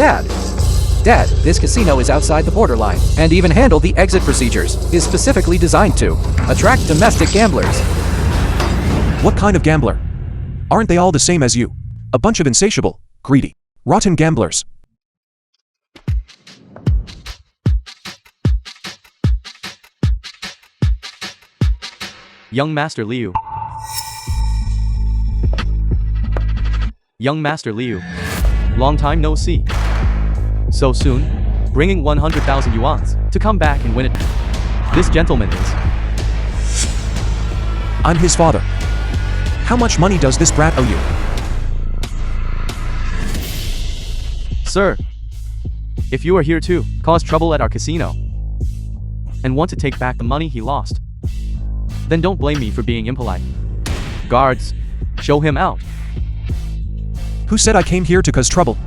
Dad! Dad, this casino is outside the borderline, and even handle the exit procedures, is specifically designed to attract domestic gamblers. What kind of gambler? Aren't they all the same as you? A bunch of insatiable, greedy, rotten gamblers. Young Master Liu. Young Master Liu. Long time no see. So soon, bringing 100,000 yuans to come back and win it. This gentleman is. I'm his father. How much money does this brat owe you? Sir, if you are here to cause trouble at our casino and want to take back the money he lost, then don't blame me for being impolite. Guards, show him out. Who said I came here to cause trouble?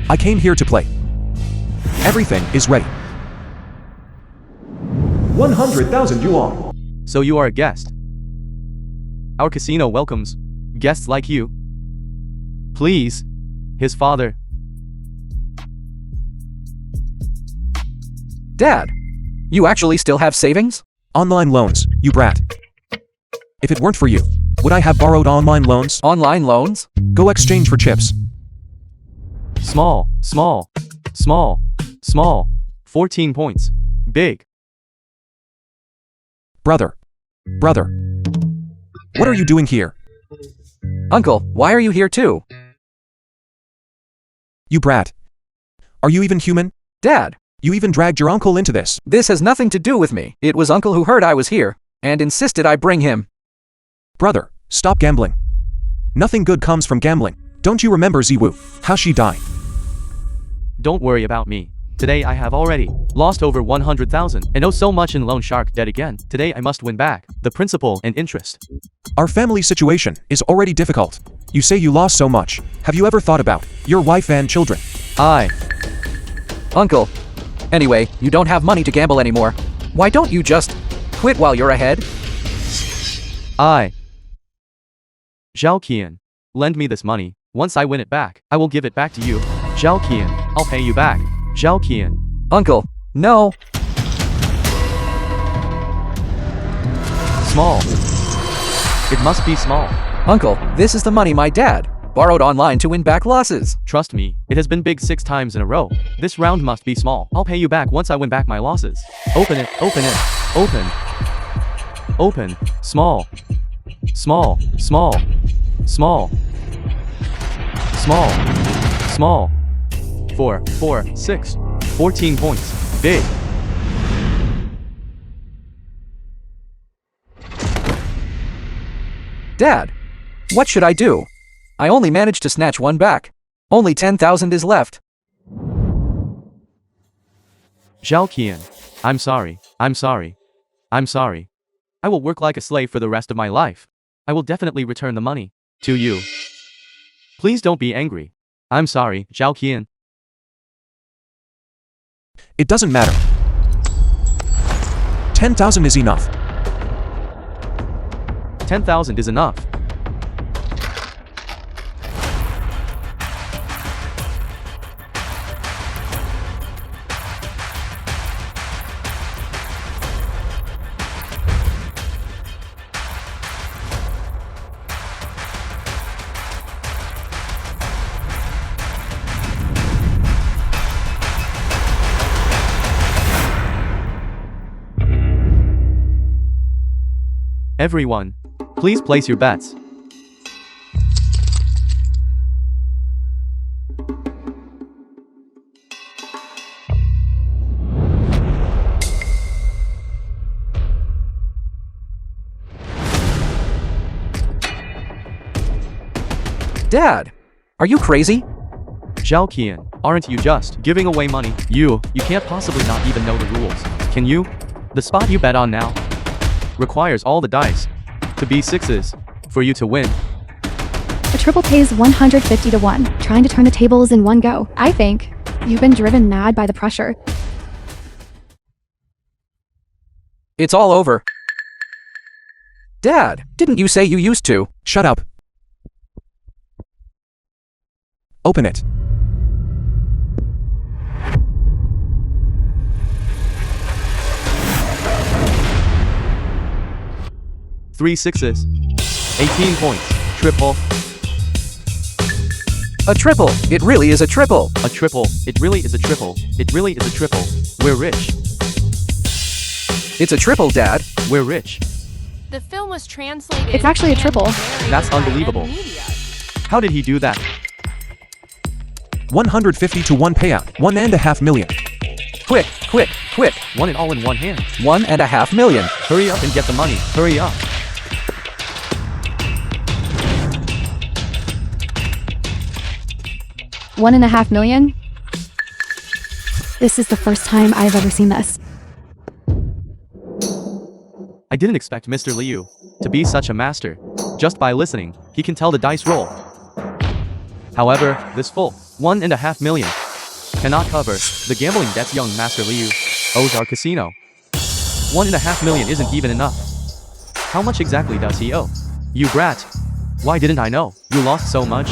I came here to play. Everything is ready. 100,000 yuan. So you are a guest. Our casino welcomes guests like you. Please, his father. Dad, you actually still have savings? Online loans, you brat. If it weren't for you, would I have borrowed online loans? Online loans? Go exchange for chips. Small, small, small, small. 14 points. Big. Brother. Brother. What are you doing here? Uncle, why are you here too? You brat. Are you even human? Dad, You even dragged your uncle into this. this has nothing to do with me. It was Uncle who heard I was here and insisted I bring him. Brother, stop gambling. Nothing good comes from gambling. Don't you remember Ziwu? How she died? Don't worry about me. Today I have already lost over 100,000 and owe so much in loan shark debt again. Today I must win back the principal and interest. Our family situation is already difficult. You say you lost so much. Have you ever thought about your wife and children? Uncle. Anyway, you don't have money to gamble anymore. Why don't you just quit while you're ahead? Zhao Qian, lend me this money. Once I win it back, I will give it back to you. Zhao Qian, I'll pay you back. Zhao Qian. Uncle, no. Small. It must be small. Uncle, this is the money my dad borrowed online to win back losses. Trust me, it has been big 6 times in a row. This round must be small. I'll pay you back once I win back my losses. Open it, open it, open. Open, small. Small, small, small. Small, small. 4, 4, 6, 14 points. Big. Dad, what should I do? I only managed to snatch one back. Only 10,000 is left. Zhao Qian, I'm sorry, I'm sorry, I'm sorry. I will work like a slave for the rest of my life. I will definitely return the money to you. Please don't be angry. I'm sorry, Zhao Qian. It doesn't matter. 10,000 is enough. 10,000 is enough. Everyone, please place your bets. Dad, are you crazy? Zhao Qian, aren't you just giving away money? You can't possibly not even know the rules. Can you? The spot you bet on now requires all the dice to be 6s for you to win. A triple pays 150 to 1, trying to turn the tables in one go. I think you've been driven mad by the pressure. It's all over. Dad, didn't you say you used to? Shut up. Open it. Three sixes. 18 points. Triple. A triple. It really is a triple. A triple. It really is a triple. It really is a triple. We're rich. It's a triple, Dad. We're rich. The film was translated. It's actually a triple. That's unbelievable. How did he do that? 150 to 1 payout. 1.5 million. Quick, quick, quick. Won it all in one hand. 1.5 million. Hurry up and get the money. Hurry up. $1.5 million? This is the first time I've ever seen this. I didn't expect Mr. Liu to be such a master. Just by listening, he can tell the dice roll. However, this full 1.5 million cannot cover the gambling debts young Master Liu owes our casino. 1.5 million isn't even enough. How much exactly does he owe? You brat. Why didn't I know? You lost so much.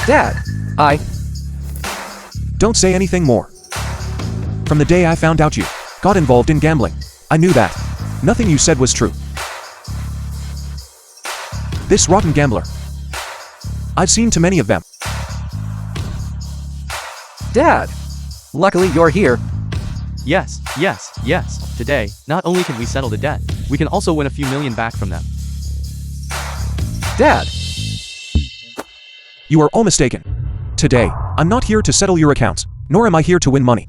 Dad, Don't say anything more. From the day I found out you got involved in gambling, I knew that nothing you said was true. This rotten gambler. I've seen too many of them. Dad. Luckily you're here. Yes, yes, yes. Today, not only can we settle the debt, we can also win a few million back from them. Dad. You are all mistaken. Today, I'm not here to settle your accounts, nor am I here to win money.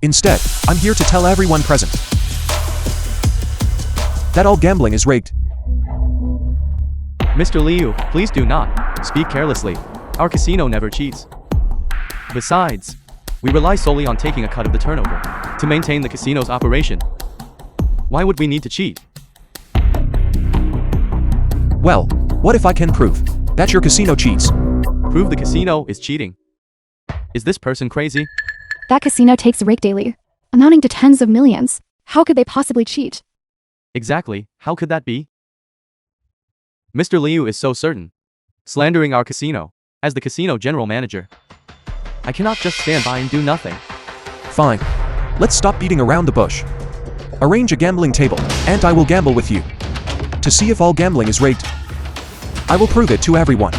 Instead, I'm here to tell everyone present that all gambling is rigged. Mr. Liu, please do not speak carelessly. Our casino never cheats. Besides, we rely solely on taking a cut of the turnover to maintain the casino's operation. Why would we need to cheat? Well, what if I can prove that your casino cheats? Prove the casino is cheating. Is this person crazy? That casino takes rake daily, amounting to tens of millions. How could they possibly cheat? Exactly, how could that be? Mr. Liu is so certain, slandering our casino, as the casino general manager. I cannot just stand by and do nothing. Fine. Let's stop beating around the bush. Arrange a gambling table, and I will gamble with you to see if all gambling is rigged. I will prove it to everyone.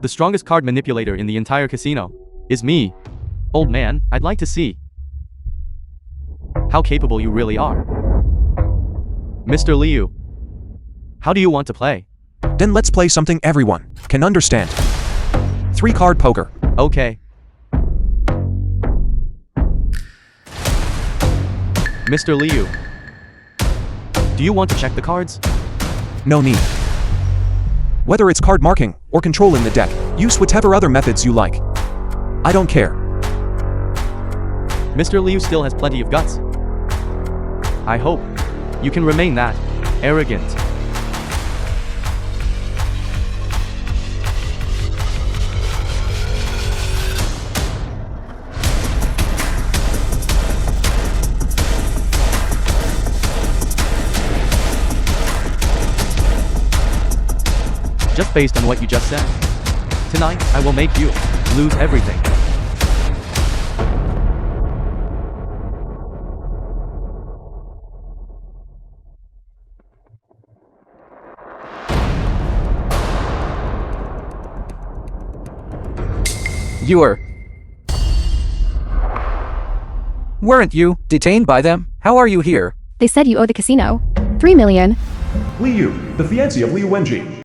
The strongest card manipulator in the entire casino is me. Old man, I'd like to see how capable you really are. Mr. Liu, how do you want to play? Then let's play something everyone can understand. 3-card poker. Okay. Mr. Liu, do you want to check the cards? No need. Whether it's card marking or controlling the deck, use whatever other methods you like. I don't care. Mr. Liu still has plenty of guts. I hope you can remain that arrogant. Just based on what you just said. Tonight, I will make you lose everything. Weren't you detained by them? How are you here? They said you owe the casino $3 million Liu, the fiancé of Liu Wenji.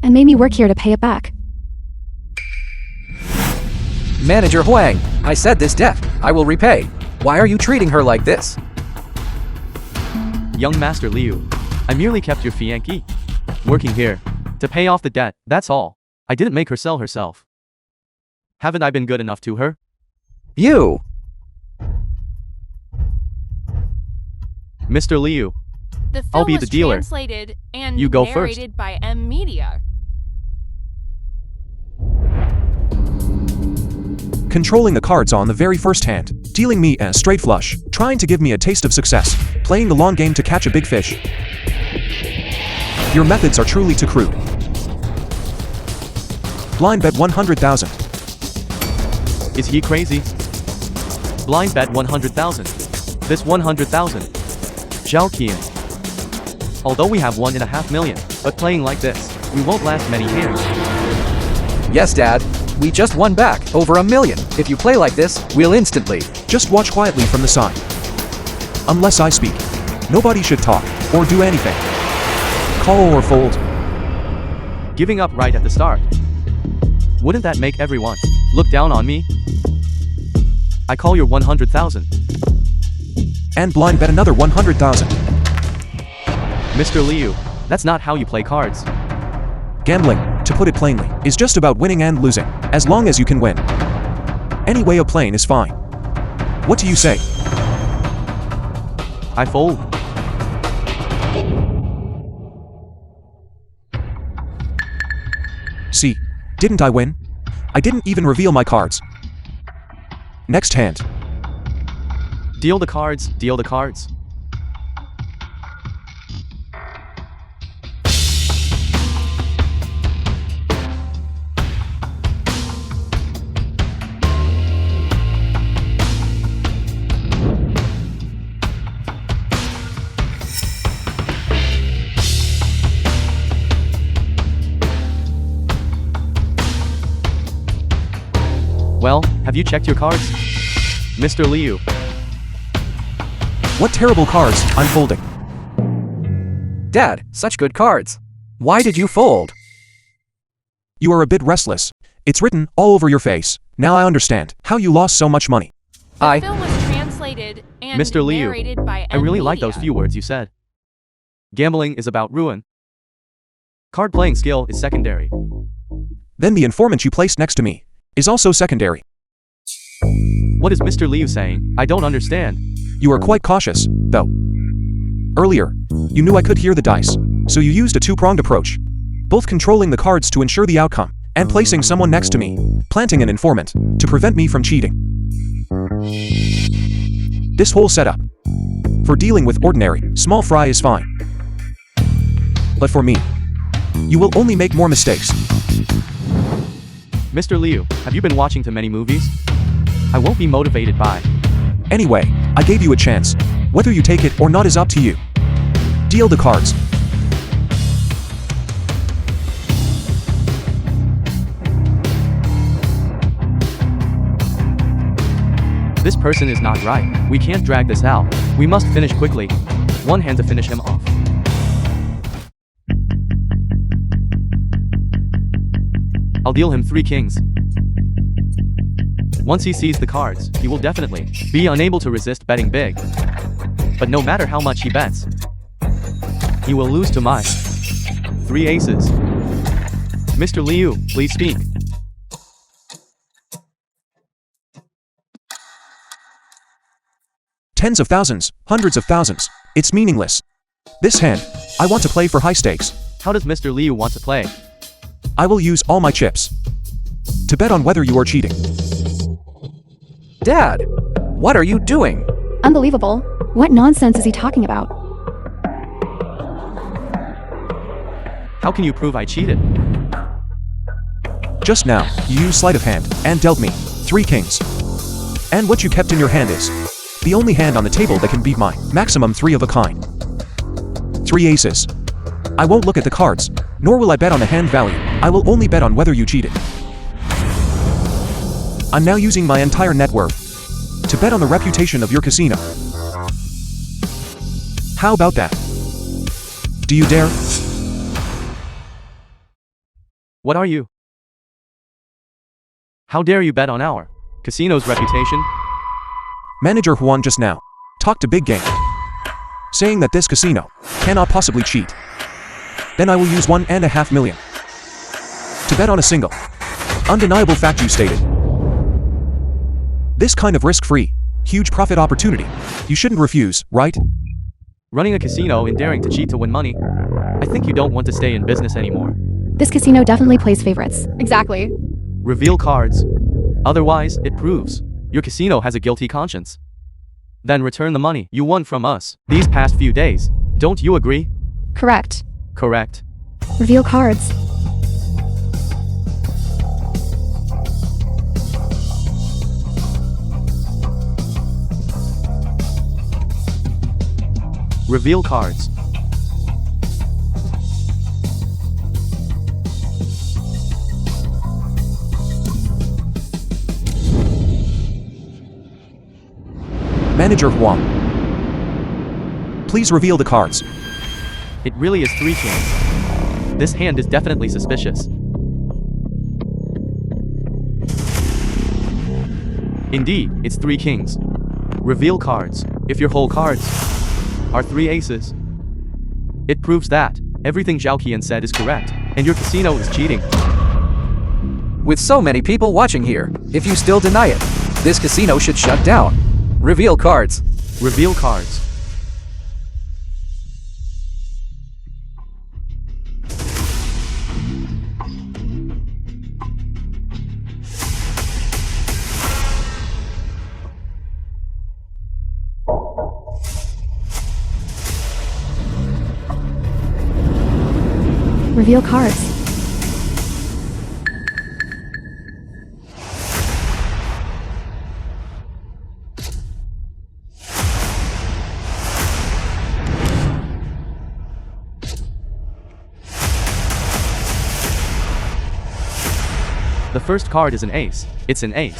and made me work here to pay it back. Manager Huang, I said this debt I will repay. Why are you treating her like this? Young Master Liu, I merely kept your fiancée working here to pay off the debt, that's all. I didn't make her sell herself. Haven't I been good enough to her? You! Mr. Liu, The film I'll be was the dealer. translated and You go first. narrated by M Media. Controlling the cards on the very first hand dealing me a straight flush, trying to give me a taste of success, playing the long game to catch a big fish. Your methods are truly too crude. Blind bet 100,000. Is he crazy? Blind bet 100,000. This 100,000. Zhao Qian. Although we have 1.5 million, but playing like this, we won't last many hands. Yes, Dad. We just won back over 1 million. If you play like this, we'll instantly. Just watch quietly from the side. Unless I speak, nobody should talk or do anything. Call or fold. Giving up right at the start. Wouldn't that make everyone look down on me? I call your 100,000. And blind bet another 100,000. Mr. Liu, that's not how you play cards. Gambling, to put it plainly, is just about winning and losing, as long as you can win. Any way of playing is fine. What do you say? I fold. See, didn't I win? I didn't even reveal my cards. Next hand. Deal the cards, deal the cards. Well, have you checked your cards? Mr. Liu. What terrible cards I'm folding. Dad, such good cards. Why did you fold? You are a bit restless. It's written all over your face. Now I understand how you lost so much money. The film was translated and Mr. Liu, narrated by I really like media. those few words you said. Gambling is about ruin. Card playing skill is secondary. Then the informant you placed next to me is also secondary. What is Mr. Liu saying? I don't understand. You are quite cautious, though. Earlier, you knew I could hear the dice, so you used a two-pronged approach. Both controlling the cards to ensure the outcome, and placing someone next to me, planting an informant, to prevent me from cheating. This whole setup, for dealing with ordinary, small fry is fine. But for me, you will only make more mistakes. Mr. Liu, have you been watching too many movies? I won't be motivated by. Anyway, I gave you a chance. Whether you take it or not is up to you. Deal the cards. This person is not right. We can't drag this out. We must finish quickly. One hand to finish him off. I'll deal him 3 kings. Once he sees the cards, he will definitely be unable to resist betting big. But no matter how much he bets, he will lose to my 3 aces. Mr. Liu, please speak. Tens of thousands, hundreds of thousands. It's meaningless. This hand, I want to play for high stakes. How does Mr. Liu want to play? I will use all my chips to bet on whether you are cheating. Dad, what are you doing? Unbelievable. What nonsense is he talking about? How can you prove I cheated? Just now, you used sleight of hand and dealt me 3 kings. And what you kept in your hand is the only hand on the table that can beat mine. Maximum 3 of a kind. 3 aces. I won't look at the cards, nor will I bet on the hand value. I will only bet on whether you cheated. I'm now using my entire net worth to bet on the reputation of your casino. How about that? Do you dare? What are you? How dare you bet on our casino's reputation? Manager Juan just now talked to Big Game, saying that this casino cannot possibly cheat. Then I will use 1.5 million to bet on a single, undeniable fact you stated. This kind of risk-free, huge profit opportunity, you shouldn't refuse, right? Running a casino and daring to cheat to win money? I think you don't want to stay in business anymore. This casino definitely plays favorites. Exactly. Reveal cards. Otherwise, it proves Your casino has a guilty conscience. Then return the money you won from us these past few days. Don't you agree? Correct. Correct. Reveal cards. Reveal cards. Manager Huang. Please reveal the cards. It really is 3 kings. This hand is definitely suspicious. Indeed, it's 3 kings. Reveal cards. If your whole cards are 3 aces, it proves that everything Zhao Qian said is correct, and your casino is cheating. With so many people watching here, if you still deny it, this casino should shut down. Reveal cards. Reveal cards. Reveal cards. The first card is an ace. It's an ace.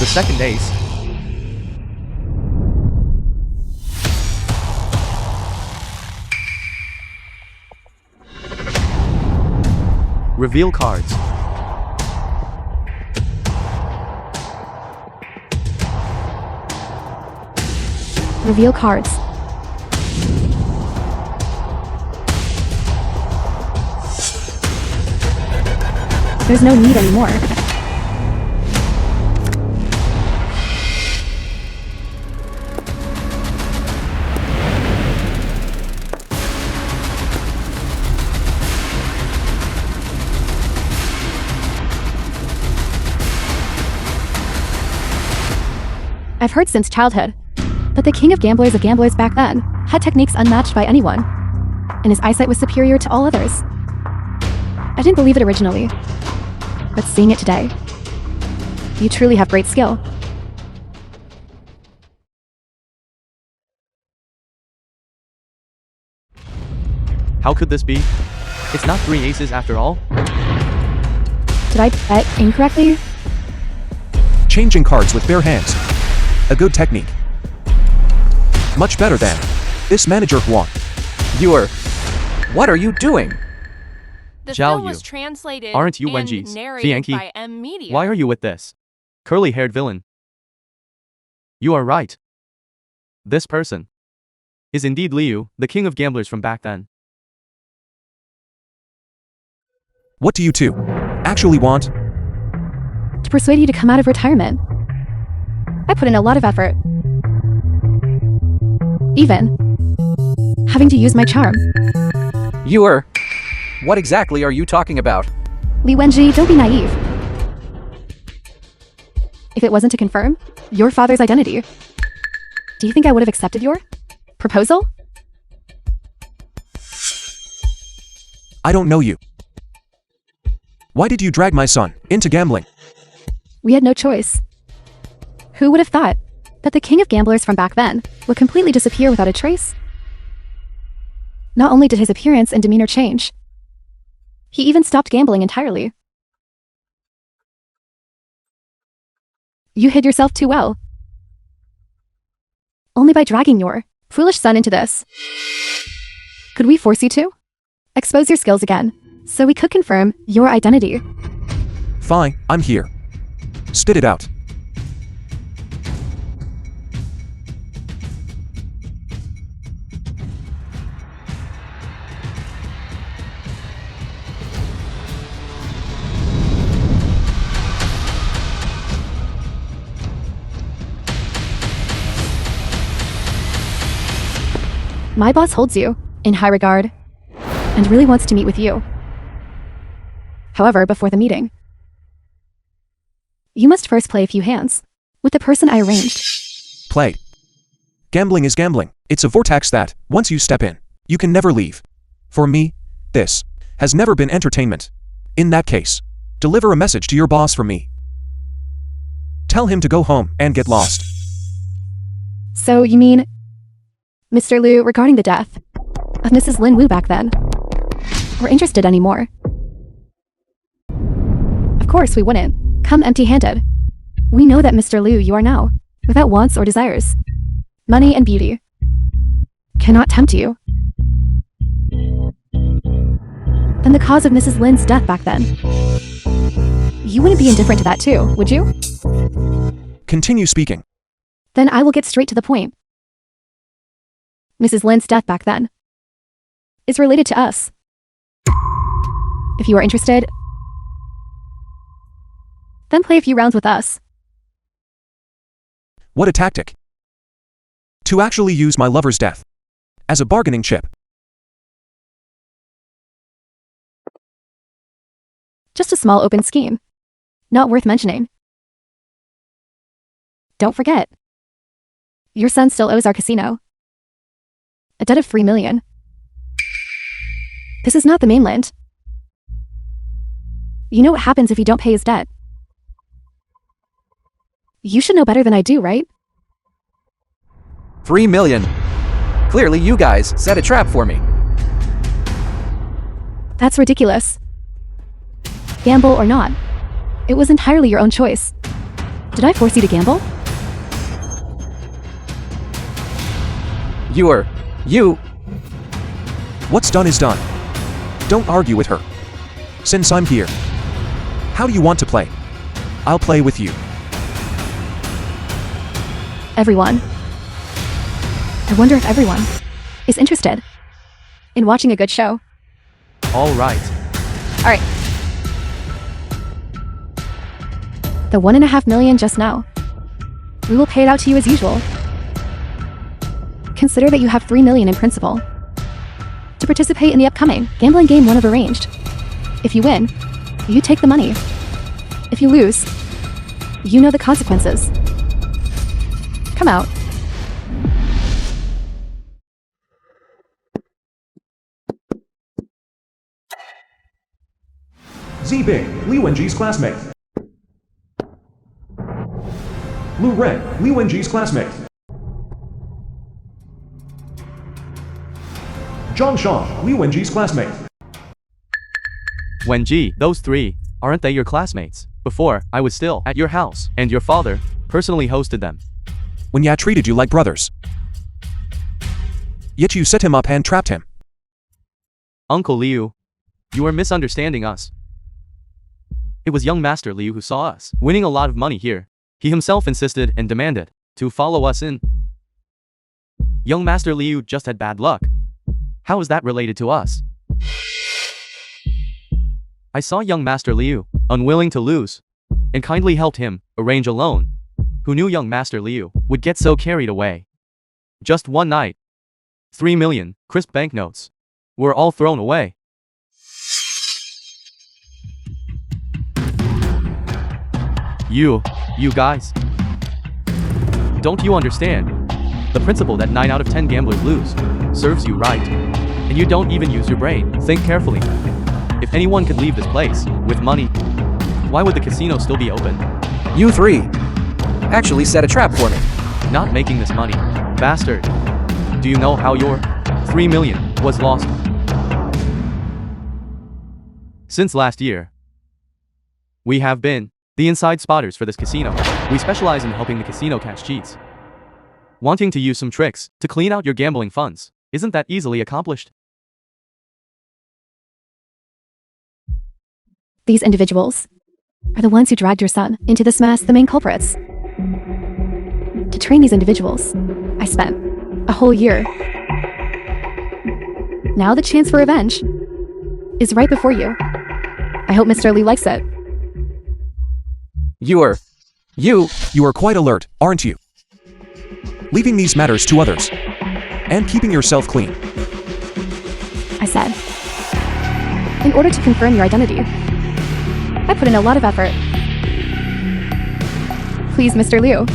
The second ace. Reveal cards. Reveal cards. There's no need anymore. I've heard since childhood that the king of gamblers back then had techniques unmatched by anyone, and his eyesight was superior to all others. I didn't believe it originally, but seeing it today, you truly have great skill. How could this be? It's not 3 aces after all? Did I bet incorrectly? Changing cards with bare hands. A good technique. Much better than this manager Huang. What are you doing? The Zhao film was Yu. translated Aren't you and Wenji's narrated Bianchi? by M Media. Why are you with this curly-haired villain? You are right. This person is indeed Liu, the king of gamblers from back then. What do you two actually want? To persuade you to come out of retirement. I put in a lot of effort. Even having to use my charm. What exactly are you talking about? Li Wenji, don't be naive. If it wasn't to confirm your father's identity, do you think I would have accepted your proposal? I don't know you. Why did you drag my son into gambling? We had no choice. Who would have thought that the king of gamblers from back then would completely disappear without a trace? Not only did his appearance and demeanor change, he even stopped gambling entirely. You hid yourself too well. Only by dragging your foolish son into this. Could we force you to expose your skills again, so we could confirm your identity? Fine, I'm here. Spit it out. My boss holds you in high regard and really wants to meet with you. However, before the meeting, you must first play a few hands with the person I arranged. Play. Gambling is gambling. It's a vortex that, once you step in, you can never leave. For me, this has never been entertainment. In that case, deliver a message to your boss from me. Tell him to go home and get lost. So you mean, Mr. Liu, regarding the death of Mrs. Lin Wu back then, we're interested anymore? Of course we wouldn't come empty-handed. We know that, Mr. Liu, you are now without wants or desires. Money and beauty cannot tempt you. Then the cause of Mrs. Lin's death back then, you wouldn't be indifferent to that too, would you? Continue speaking. Then I will get straight to the point. Mrs. Lin's death back then is related to us. If you are interested, then play a few rounds with us. What a tactic. To actually use my lover's death as a bargaining chip. Just a small open scheme. Not worth mentioning. Don't forget, your son still owes our casino a debt of 3 million. This is not the mainland. You know what happens if you don't pay his debt. You should know better than I do, right? 3 million. Clearly you guys set a trap for me. That's ridiculous. Gamble or not, it was entirely your own choice. Did I force you to gamble? You. What's done is done. Don't argue with her. Since I'm here, how do you want to play? I'll play with you. Everyone. I wonder if everyone is interested in watching a good show. All right. All right. The 1.5 million just now. We will pay it out to you as usual. Consider that you have 3 million in principal to participate in the upcoming gambling game one of arranged. If you win, you take the money. If you lose, you know the consequences. Come out. Z Big, Liu Wenji's classmate. Lu Ren, Liu Wenji's classmate. Zhang Shang, Liu Wenji's classmate. Wenji, those three, aren't they your classmates? Before, I was still at your house, and your father personally hosted them. When Ya treated you like brothers. Yet you set him up and trapped him. Uncle Liu, you are misunderstanding us. It was young Master Liu who saw us winning a lot of money here. He himself insisted and demanded to follow us in. Young Master Liu just had bad luck. How is that related to us? I saw young Master Liu, unwilling to lose, and kindly helped him arrange a loan. Who knew young Master Liu would get so carried away? Just one night, 3 million crisp banknotes were all thrown away. You guys. Don't you understand? The principle that 9 out of 10 gamblers lose serves you right. And you don't even use your brain. Think carefully. If anyone could leave this place with money, why would the casino still be open? You three actually set a trap for me. Not making this money. Bastard. Do you know how your 3 million was lost? Since last year, we have been the inside spotters for this casino. We specialize in helping the casino catch cheats. Wanting to use some tricks to clean out your gambling funds isn't that easily accomplished. These individuals are the ones who dragged your son into this mess, the main culprits. To train these individuals, I spent a whole year. Now the chance for revenge is right before you. I hope Mr. Lee likes it. You are quite alert, aren't you? Leaving these matters to others. and keeping yourself clean. I said. In order to confirm your identity. I put in a lot of effort. Please, Mr. Liu.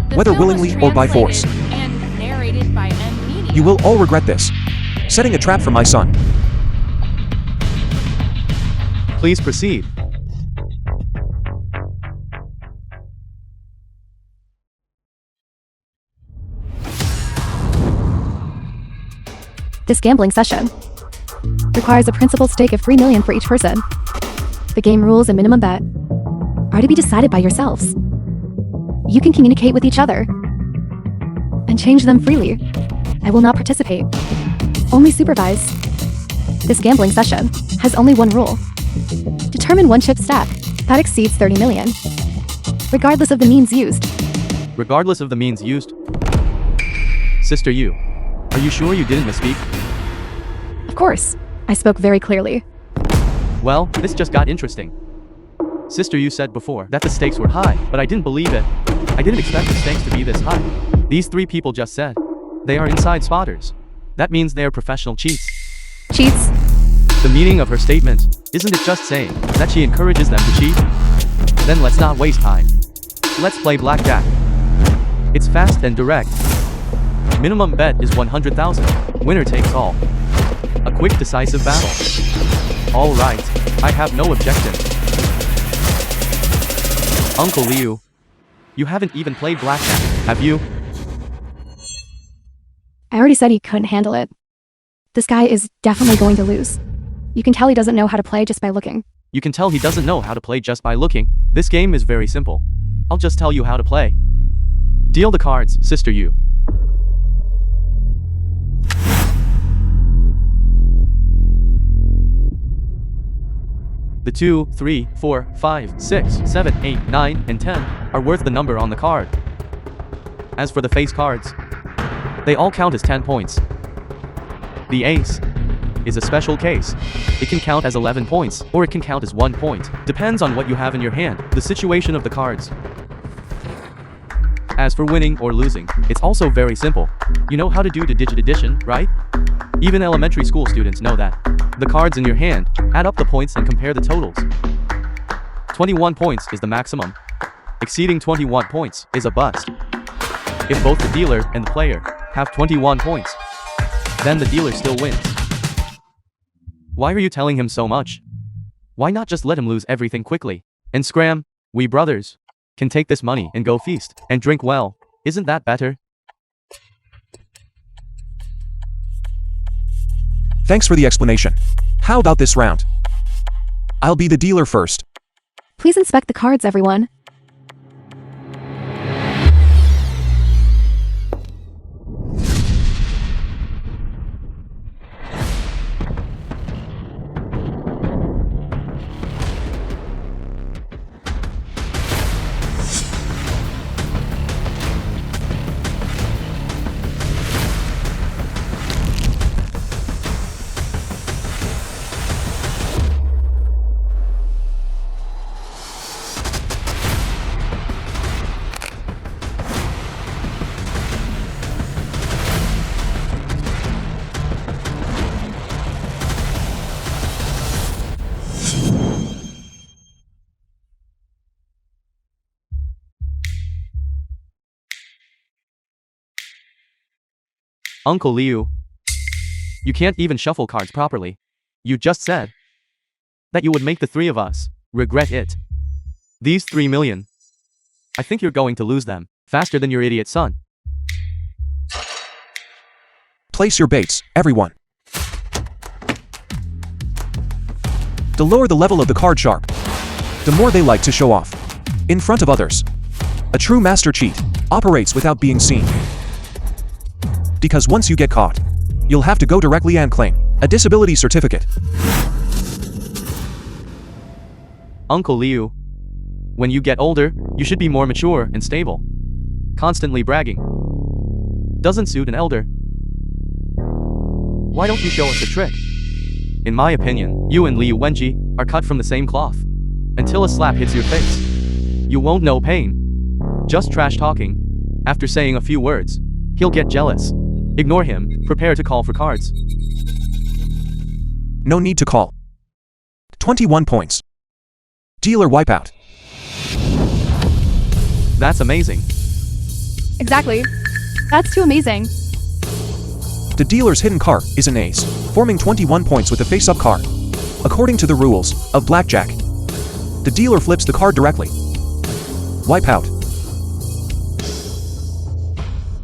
The Whether film was willingly or by force. translated and narrated by M Media. You will all regret this. Setting a trap for my son. Please proceed. This gambling session requires a principal stake of 3 million for each person. The game rules and minimum bet are to be decided by yourselves. You can communicate with each other and change them freely. I will not participate. Only supervise. This gambling session has only one rule. Determine one chip stack that exceeds 30 million, regardless of the means used. Regardless of the means used. Sister Yu, are you sure you didn't misspeak? Of course, I spoke very clearly. Well, this just got interesting. Sister Yu said before that the stakes were high, but I didn't believe it. I didn't expect the stakes to be this high. These three people just said they are inside spotters. That means they are professional cheats. Cheats? The meaning of her statement, isn't it just saying that she encourages them to cheat? Then let's not waste time. Let's play blackjack. It's fast and direct. Minimum bet is 100,000. Winner takes all. A quick decisive battle. All right, I have no objection. Uncle Liu, you haven't even played blackjack, have you? I already said he couldn't handle it. This guy is definitely going to lose. You can tell he doesn't know how to play just by looking. You can tell he doesn't know how to play just by looking. This game is very simple. I'll just tell you how to play. Deal the cards, Sister Yu. The 2, 3, 4, 5, 6, 7, 8, 9, and 10 are worth the number on the card. As for the face cards, they all count as 10 points. The ace is a special case. It can count as 11 points, or it can count as 1 point. Depends on what you have in your hand, the situation of the cards. As for winning or losing, it's also very simple. You know how to do the digit addition, right? Even elementary school students know that. The cards in your hand, add up the points and compare the totals. 21 points is the maximum. Exceeding 21 points is a bust. If both the dealer and the player have 21 points, then the dealer still wins. Why are you telling him so much? Why not just let him lose everything quickly? And scram, we brothers can take this money and go feast and drink well. Isn't that better? Thanks for the explanation. How about this round? I'll be the dealer first. Please inspect the cards, everyone. Uncle Liu, you can't even shuffle cards properly. You just said that you would make the three of us regret it. These 3 million, I think you're going to lose them faster than your idiot son. Place your baits, everyone. The lower the level of the card sharp, the more they like to show off in front of others. A true master cheat operates without being seen. Because once you get caught, you'll have to go directly and claim a disability certificate. Uncle Liu, when you get older, you should be more mature and stable. Constantly bragging doesn't suit an elder. Why don't you show us a trick? In my opinion, you and Liu Wenji are cut from the same cloth. Until a slap hits your face, you won't know pain. Just trash talking. After saying a few words, He'll get jealous. Ignore him, prepare to call for cards. No need to call. 21 points. Dealer wipeout. That's amazing. Exactly. That's too amazing. The dealer's hidden card is an ace, forming 21 points with a face-up card. According to the rules of blackjack, the dealer flips the card directly. Wipeout.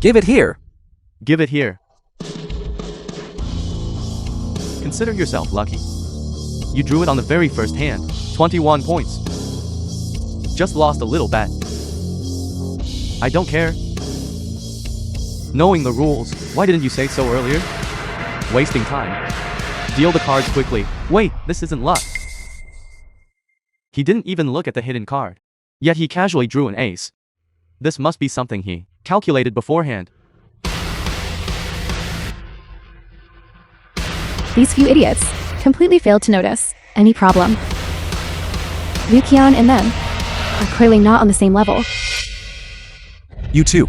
Give it here. Give it here. Consider yourself lucky. You drew it on the very first hand. 21 points. Just lost a little bet. I don't care. Knowing the rules, why didn't you say so earlier? Wasting time. Deal the cards quickly. Wait, this isn't luck. He didn't even look at the hidden card. Yet he casually drew an ace. This must be something he calculated beforehand. These few idiots completely failed to notice any problem. Liu Qian and them are clearly not on the same level. You too.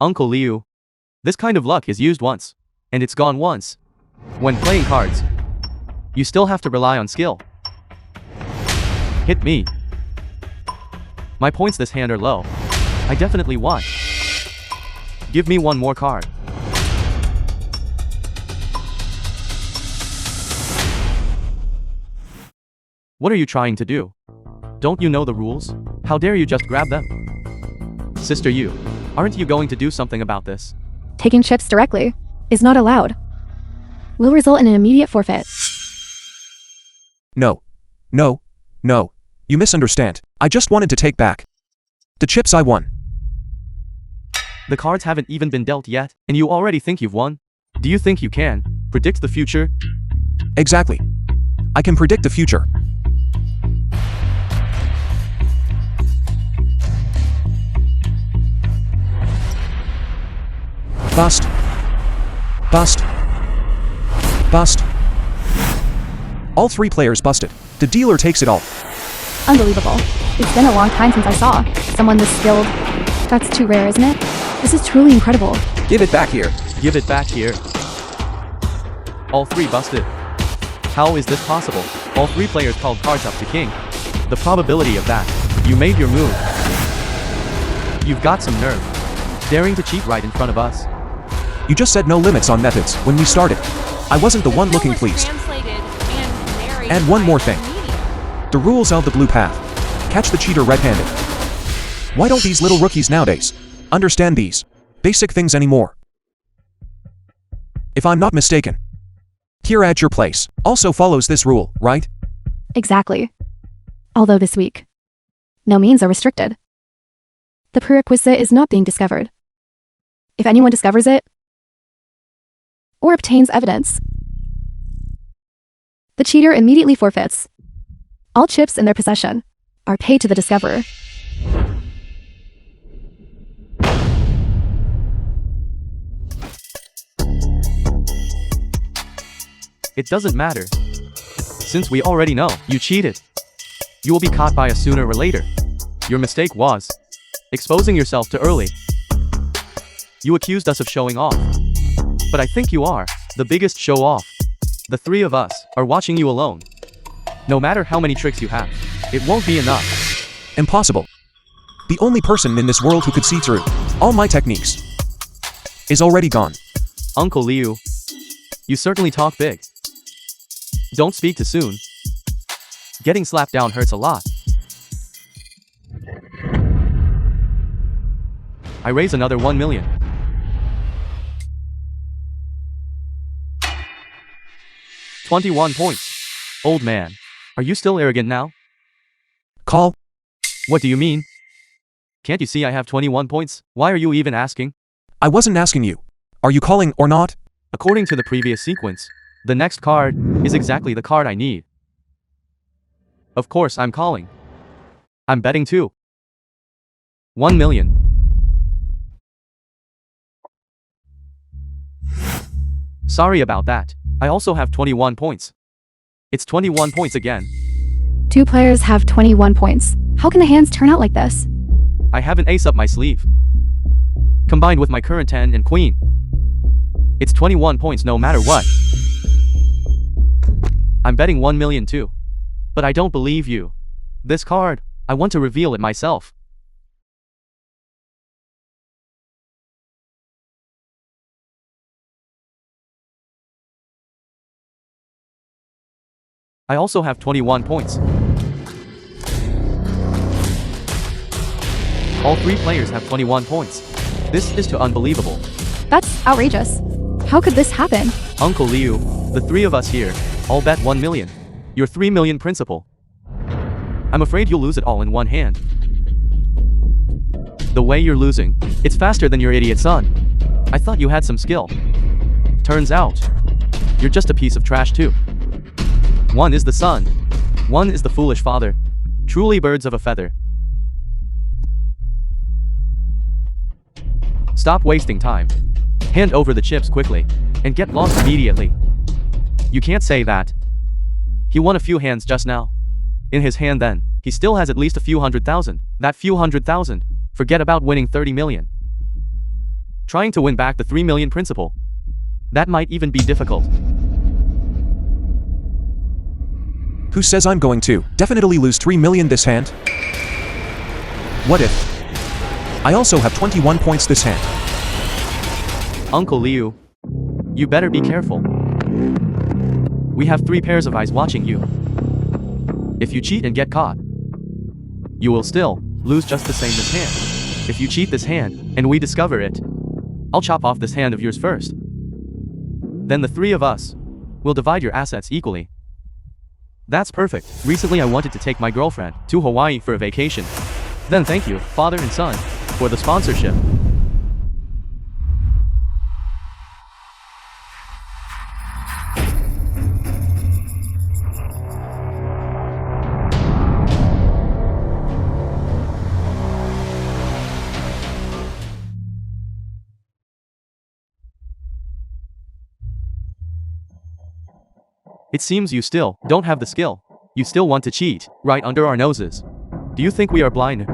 Uncle Liu. This kind of luck is used once, and it's gone once. When playing cards, you still have to rely on skill. Hit me. My points this hand are low. I definitely won. Give me one more card. What are you trying to do? Don't you know the rules? How dare you just grab them? Sister Yu, aren't you going to do something about this? Taking chips directly is not allowed. Will result in an immediate forfeit. No. No. No. You misunderstand. I just wanted to take back the chips I won. The cards haven't even been dealt yet, and you already think you've won? Do you think you can predict the future? Exactly. I can predict the future. Bust. Bust. Bust. All three players busted. The dealer takes it all. Unbelievable. It's been a long time since I saw someone this skilled. That's too rare, isn't it? This is truly incredible. Give it back here. Give it back here. All three busted. How is this possible? All three players called cards up to king. The probability of that. You made your move. You've got some nerve. Daring to cheat right in front of us. You just said no limits on methods when we started. I wasn't the one looking pleased. And one more thing. The rules of the blue path. Catch the cheater red-handed. Why don't these little rookies nowadays understand these basic things anymore? If I'm not mistaken, here at your place also follows this rule, right? Exactly. Although this week, no means are restricted. The prerequisite is not being discovered. If anyone discovers it, or obtains evidence, the cheater immediately forfeits. All chips in their possession are paid to the discoverer. It doesn't matter. Since we already know you cheated, you will be caught by us sooner or later. Your mistake was exposing yourself too early. You accused us of showing off. But I think you are the biggest show off. The three of us are watching you alone. No matter how many tricks you have, it won't be enough. Impossible. The only person in this world who could see through all my techniques is already gone. Uncle Liu, you certainly talk big. Don't speak too soon. Getting slapped down hurts a lot. I raise another 1 million. $21 points. Old man, are you still arrogant now? Call. What do you mean? Can't you see I have 21 points? Why are you even asking? I wasn't asking you. Are you calling or not? According to the previous sequence, the next card is exactly the card I need. Of course I'm calling. I'm betting too. 1 million. Sorry about that. I also have 21 points. It's 21 points again. 2 players have 21 points. How can the hands turn out like this? I have an ace up my sleeve. Combined with my current 10 and queen. It's 21 points no matter what. I'm betting 1 million too. But I don't believe you. This card, I want to reveal it myself. I also have 21 points. All 3 players have 21 points. This is too unbelievable. That's outrageous. How could this happen? Uncle Liu, the 3 of us here, all bet 1 million. Your 3 million principal. I'm afraid you'll lose it all in one hand. The way you're losing, it's faster than your idiot son. I thought you had some skill. Turns out, you're just a piece of trash too. One is the son. One is the foolish father. Truly birds of a feather. Stop wasting time. Hand over the chips quickly. And get lost immediately. You can't say that. He won a few hands just now. In his hand then, he still has at least a few 100,000. That few 100,000. Forget about winning 30 million. Trying to win back the 3 million principal. That might even be difficult. Who says I'm going to definitely lose 3 million this hand? What if I also have 21 points this hand? Uncle Liu, you better be careful. We have 3 pairs of eyes watching you. If you cheat and get caught, you will still lose just the same this hand. If you cheat this hand and we discover it, I'll chop off this hand of yours first. Then the 3 of us will divide your assets equally. That's perfect. Recently I wanted to take my girlfriend to Hawaii for a vacation. Then thank you, father and son, for the sponsorship. It seems you still don't have the skill. You still want to cheat, right under our noses. Do you think we are blind?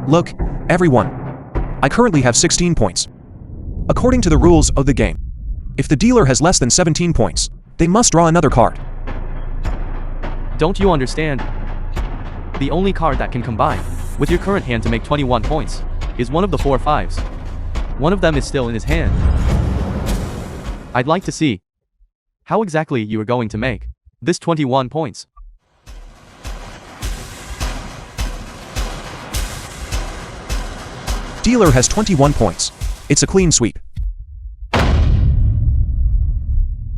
Look, everyone. I currently have 16 points. According to the rules of the game, if the dealer has less than 17 points, they must draw another card. Don't you understand? The only card that can combine with your current hand to make 21 points is one of the 4 fives. One of them is still in his hand. I'd like to see how exactly you are going to make this 21 points. Dealer has 21 points. It's a clean sweep.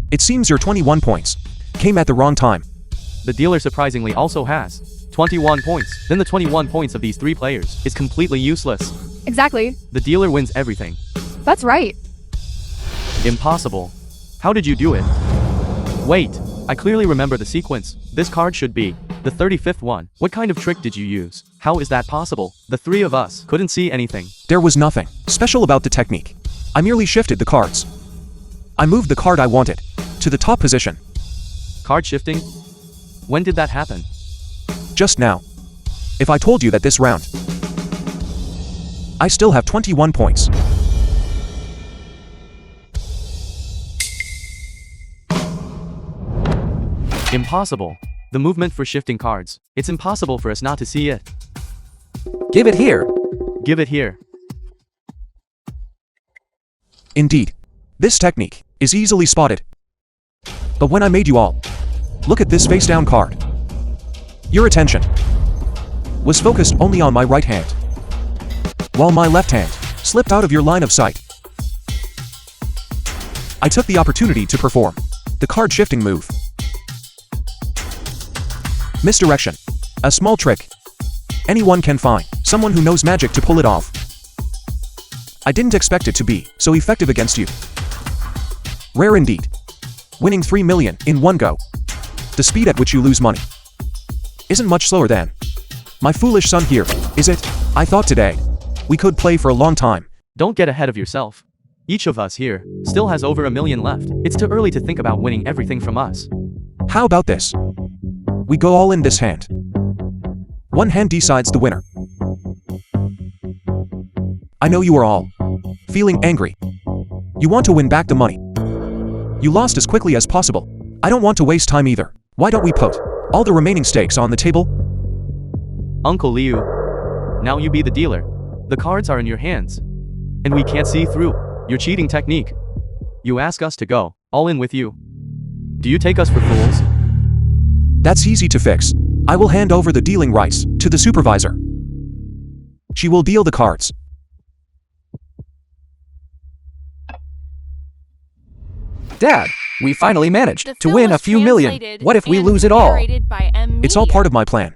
It seems your 21 points came at the wrong time. The dealer surprisingly also has 21 points. Then the 21 points of these 3 players is completely useless. Exactly. The dealer wins everything. That's right. Impossible. How did you do it? Wait, I clearly remember the sequence. This card should be the 35th one. What kind of trick did you use? How is that possible? The 3 of us couldn't see anything. There was nothing special about the technique. I merely shifted the cards. I moved the card I wanted to the top position. Card shifting? When did that happen? Just now. If I told you that this round, I still have 21 points. Impossible. The movement for shifting cards. It's impossible for us not to see it. Give it here. Give it here. Indeed, this technique is easily spotted. But when I made you all look at this face-down card, your attention was focused only on my right hand, while my left hand slipped out of your line of sight. I took the opportunity to perform the card shifting move. Misdirection. A small trick. Anyone can find someone who knows magic to pull it off. I didn't expect it to be so effective against you. Rare indeed. Winning 3 million in one go. The speed at which you lose money isn't much slower than my foolish son here, is it? I thought today we could play for a long time. Don't get ahead of yourself. Each of us here still has over 1 million left. It's too early to think about winning everything from us. How about this? We go all in this hand. One hand decides the winner. I know you are all feeling angry. You want to win back the money. You lost as quickly as possible. I don't want to waste time either. Why don't we put all the remaining stakes on the table? Uncle Liu, now you be the dealer. The cards are in your hands, and we can't see through your cheating technique. You ask us to go all in with you. Do you take us for fools? That's easy to fix. I will hand over the dealing rights to the supervisor. She will deal the cards. Dad, we finally managed The to film win a was few million. translated What if we and lose it all? narrated by M. It's all part of my plan.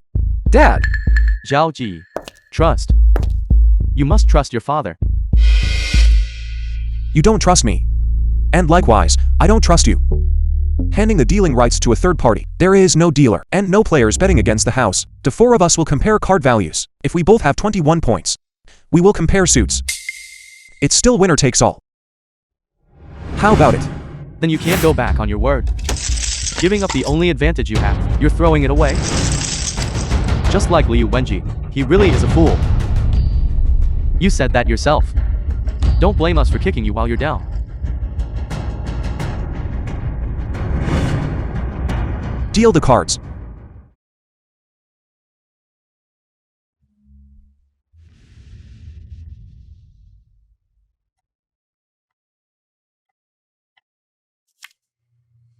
Dad, Zhao Ji, trust. You must trust your father. You don't trust me. And likewise, I don't trust you. Handing the dealing rights to a third party. There is no dealer and no players betting against the house. The four of us will compare card values. If we both have 21 points, we will compare suits. It's still winner takes all. How about it? Then you can't go back on your word. Giving up the only advantage you have, you're throwing it away. Just like Liu Wenji, he really is a fool. You said that yourself. Don't blame us for kicking you while you're down. Deal the cards.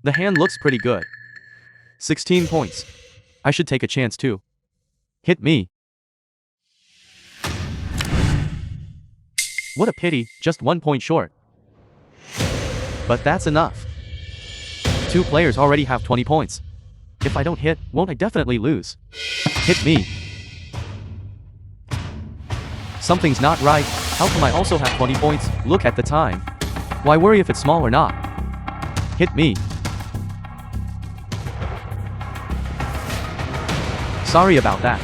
The hand looks pretty good. 16 points. I should take a chance too. Hit me. What a pity, just 1 point short. But that's enough. 2 players already have 20 points. If I don't hit, won't I definitely lose? Hit me. Something's not right. How come I also have 20 points? Look at the time. Why worry if it's small or not? Hit me. Sorry about that.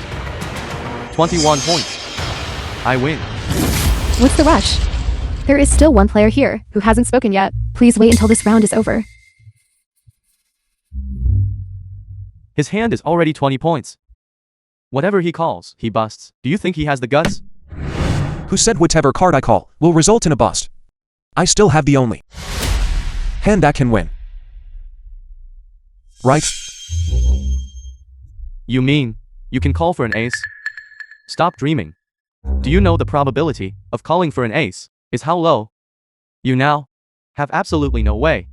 21 points. I win. What's the rush? There is still one player here who hasn't spoken yet. Please wait until this round is over. His hand is already 20 points. Whatever he calls, he busts. Do you think he has the guts? Who said whatever card I call will result in a bust? I still have the only hand that can win. Right? You mean, you can call for an ace? Stop dreaming. Do you know the probability of calling for an ace is how low? You now have absolutely no way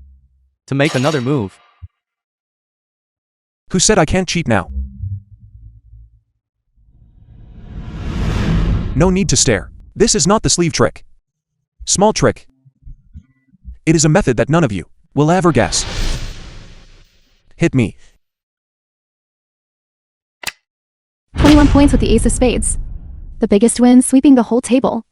to make another move. Who said I can't cheat now? No need to stare. This is not the sleeve trick. Small trick. It is a method that none of you will ever guess. Hit me. 21 points with the ace of spades. The biggest win, sweeping the whole table.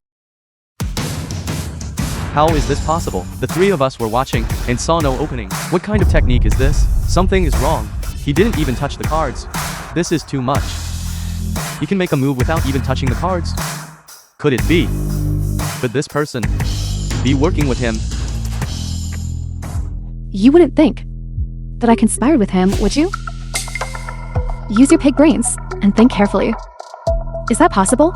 How is this possible? The three of us were watching and saw no opening. What kind of technique is this? Something is wrong. He didn't even touch the cards. This is too much. He can make a move without even touching the cards. Could it be? Could this person be working with him? You wouldn't think that I conspired with him, would you? Use your pig brains and think carefully. Is that possible?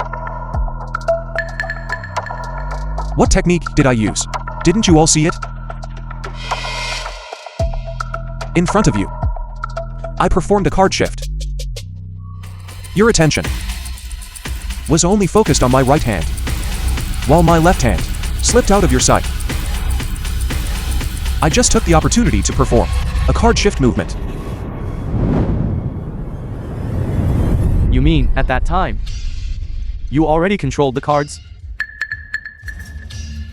What technique did I use? Didn't you all see it? In front of you. I performed a card shift. Your attention was only focused on my right hand, while my left hand slipped out of your sight. I just took the opportunity to perform a card shift movement. You mean, at that time, you already controlled the cards?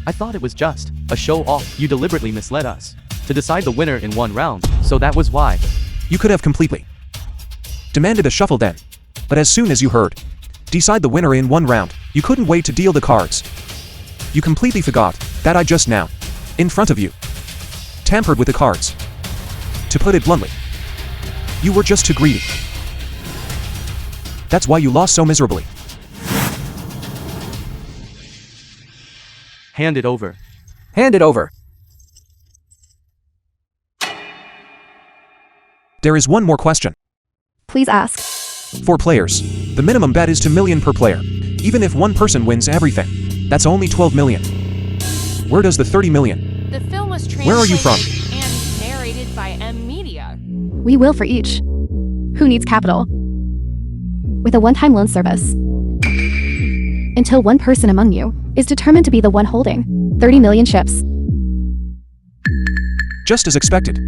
I thought it was just a show off. You deliberately misled us to decide the winner in one round, so that was why. You could have completely demanded a shuffle then, but as soon as you heard decide the winner in one round, you couldn't wait to deal the cards. You completely forgot that I just now, in front of you, tampered with the cards. To put it bluntly, you were just too greedy. That's why you lost so miserably. Hand it over. Hand it over. There is one more question. Please ask. For players, the minimum bet is 2 million per player. Even if one person wins everything, that's only 12 million. Where does the 30 million? The film was translated Where are you from? and narrated by M Media. We will for each. Who needs capital? With a one-time loan service. Until one person among you is determined to be the one holding 30 million chips. Just as expected.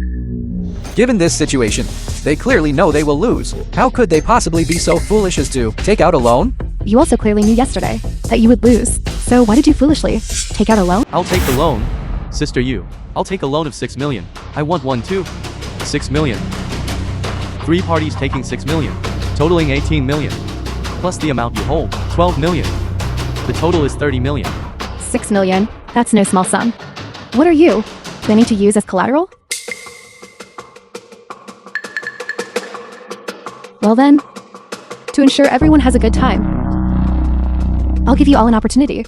Given this situation, they clearly know they will lose. How could they possibly be so foolish as to take out a loan? You also clearly knew yesterday that you would lose. So why did you foolishly take out a loan? I'll take the loan. Sister you. I'll take a loan of 6 million. I want one too. 6 million. 3 parties taking 6 million. Totaling 18 million. Plus the amount you hold, 12 million. The total is 30 million. 6 million. That's no small sum. What are you planning to use as collateral? Well then, to ensure everyone has a good time, I'll give you all an opportunity.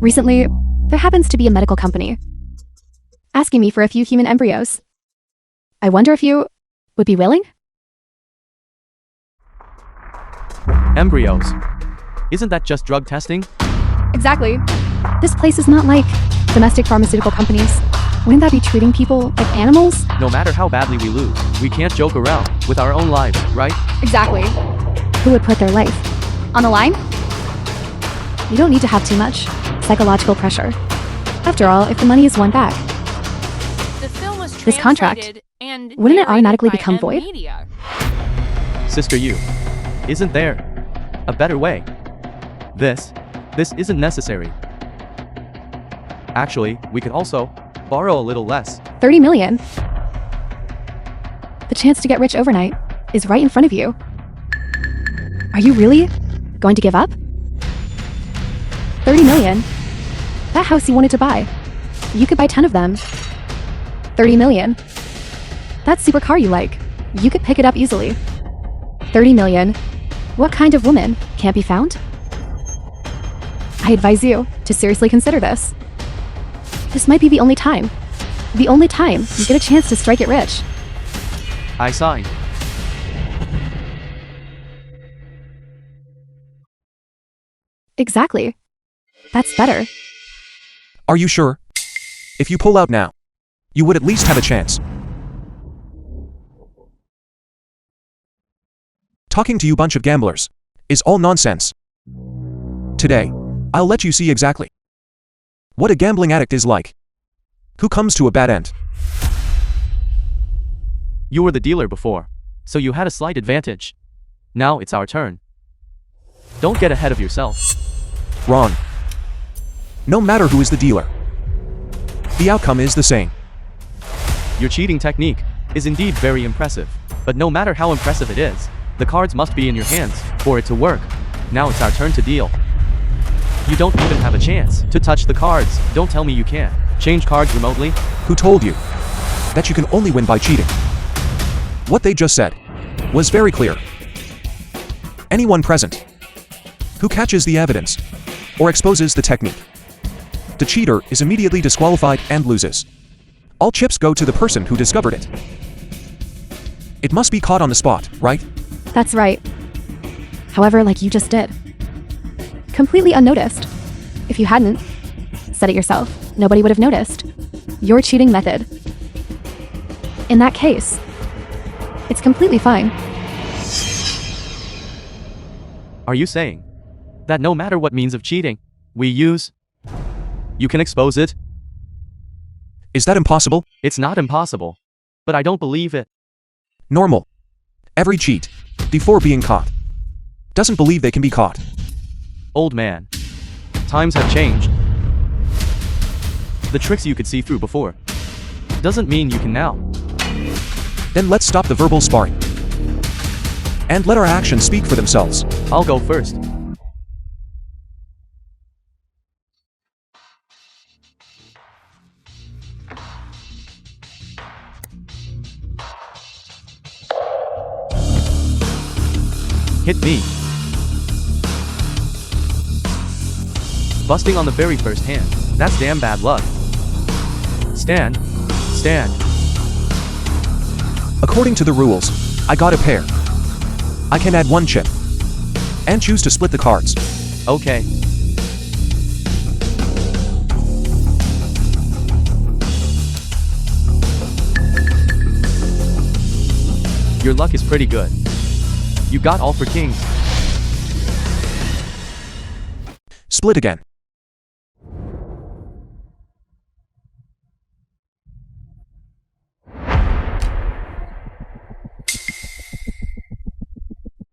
Recently, there happens to be a medical company asking me for a few human embryos. I wonder if you would be willing? Embryos. Isn't that just drug testing? Exactly. This place is not like domestic pharmaceutical companies. Wouldn't that be treating people like animals? No matter how badly we lose, we can't joke around with our own lives, right? Exactly. Who would put their life on the line? You don't need to have too much psychological pressure. After all, if the money is won back, The film was This contract, translated and wouldn't it narrated automatically by become M void? Media. Sister you. Isn't there a better way? This isn't necessary. Actually, we could also borrow a little less. 30 million. The chance to get rich overnight is right in front of you. Are you really going to give up? 30 million. That house you wanted to buy, you could buy 10 of them. 30 million. That supercar you like, you could pick it up easily. 30 million. What kind of woman can't be found? I advise you to seriously consider this. This might be the only time you get a chance to strike it rich. I sign. Exactly. That's better. Are you sure? If you pull out now, you would at least have a chance. Talking to you bunch of gamblers is all nonsense. Today, I'll let you see exactly what a gambling addict is like. Who comes to a bad end. You were the dealer before, so you had a slight advantage. Now it's our turn. Don't get ahead of yourself. Wrong. No matter who is the dealer, the outcome is the same. Your cheating technique is indeed very impressive, but no matter how impressive it is, the cards must be in your hands for it to work. Now it's our turn to deal. You don't even have a chance to touch the cards. Don't tell me you can't change cards remotely. Who told you that you can only win by cheating? What they just said was very clear. Anyone present who catches the evidence or exposes the technique, the cheater is immediately disqualified and loses. All chips go to the person who discovered it. It must be caught on the spot, right? That's right. However, like you just did. Completely unnoticed. If you hadn't said it yourself, nobody would have noticed your cheating method. In that case, it's completely fine. Are you saying that no matter what means of cheating we use, you can expose it? Is that impossible? It's not impossible, but I don't believe it. Normal. Every cheat, before being caught, doesn't believe they can be caught. Old man, times have changed. The tricks you could see through before doesn't mean you can now. Then let's stop the verbal sparring and let our actions speak for themselves. I'll go first. Hit me. Busting on the very first hand. That's damn bad luck. Stand. Stand. According to the rules, I got a pair. I can add one chip. And choose to split the cards. Okay. Your luck is pretty good. You got all for kings. Split again.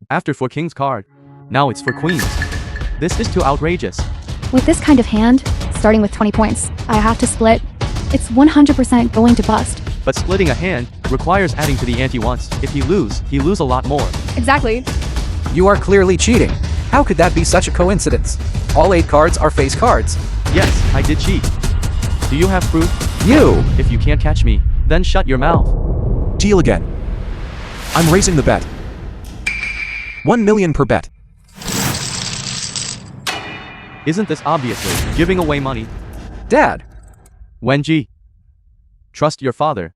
After for king's card. Now it's for queens. This is too outrageous. With this kind of hand, starting with 20 points, I have to split. It's 100% going to bust. But splitting a hand requires adding to the ante once. If he lose a lot more. Exactly. You are clearly cheating. How could that be such a coincidence? All 8 cards are face cards. Yes, I did cheat. Do you have proof? You! If you can't catch me, then shut your mouth. Deal again. I'm raising the bet. 1 million per bet. Isn't this obviously giving away money? Dad! Wenji. Trust your father.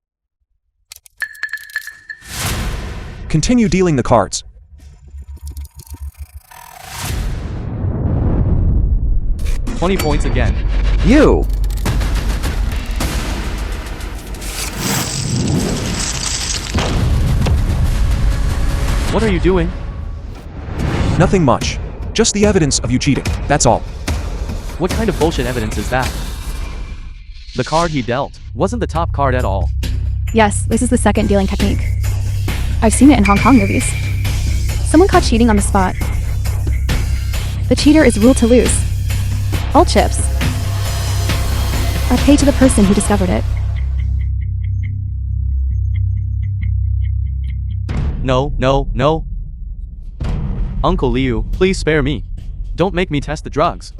Continue dealing the cards. $20 points again. You! What are you doing? Nothing much. Just the evidence of you cheating, that's all. What kind of bullshit evidence is that? The card he dealt wasn't the top card at all. Yes, this is the second dealing technique. I've seen it in Hong Kong movies. Someone caught cheating on the spot. The cheater is ruled to lose. All chips are paid to the person who discovered it. No, no, no. Uncle Liu, please spare me. Don't make me test the drugs.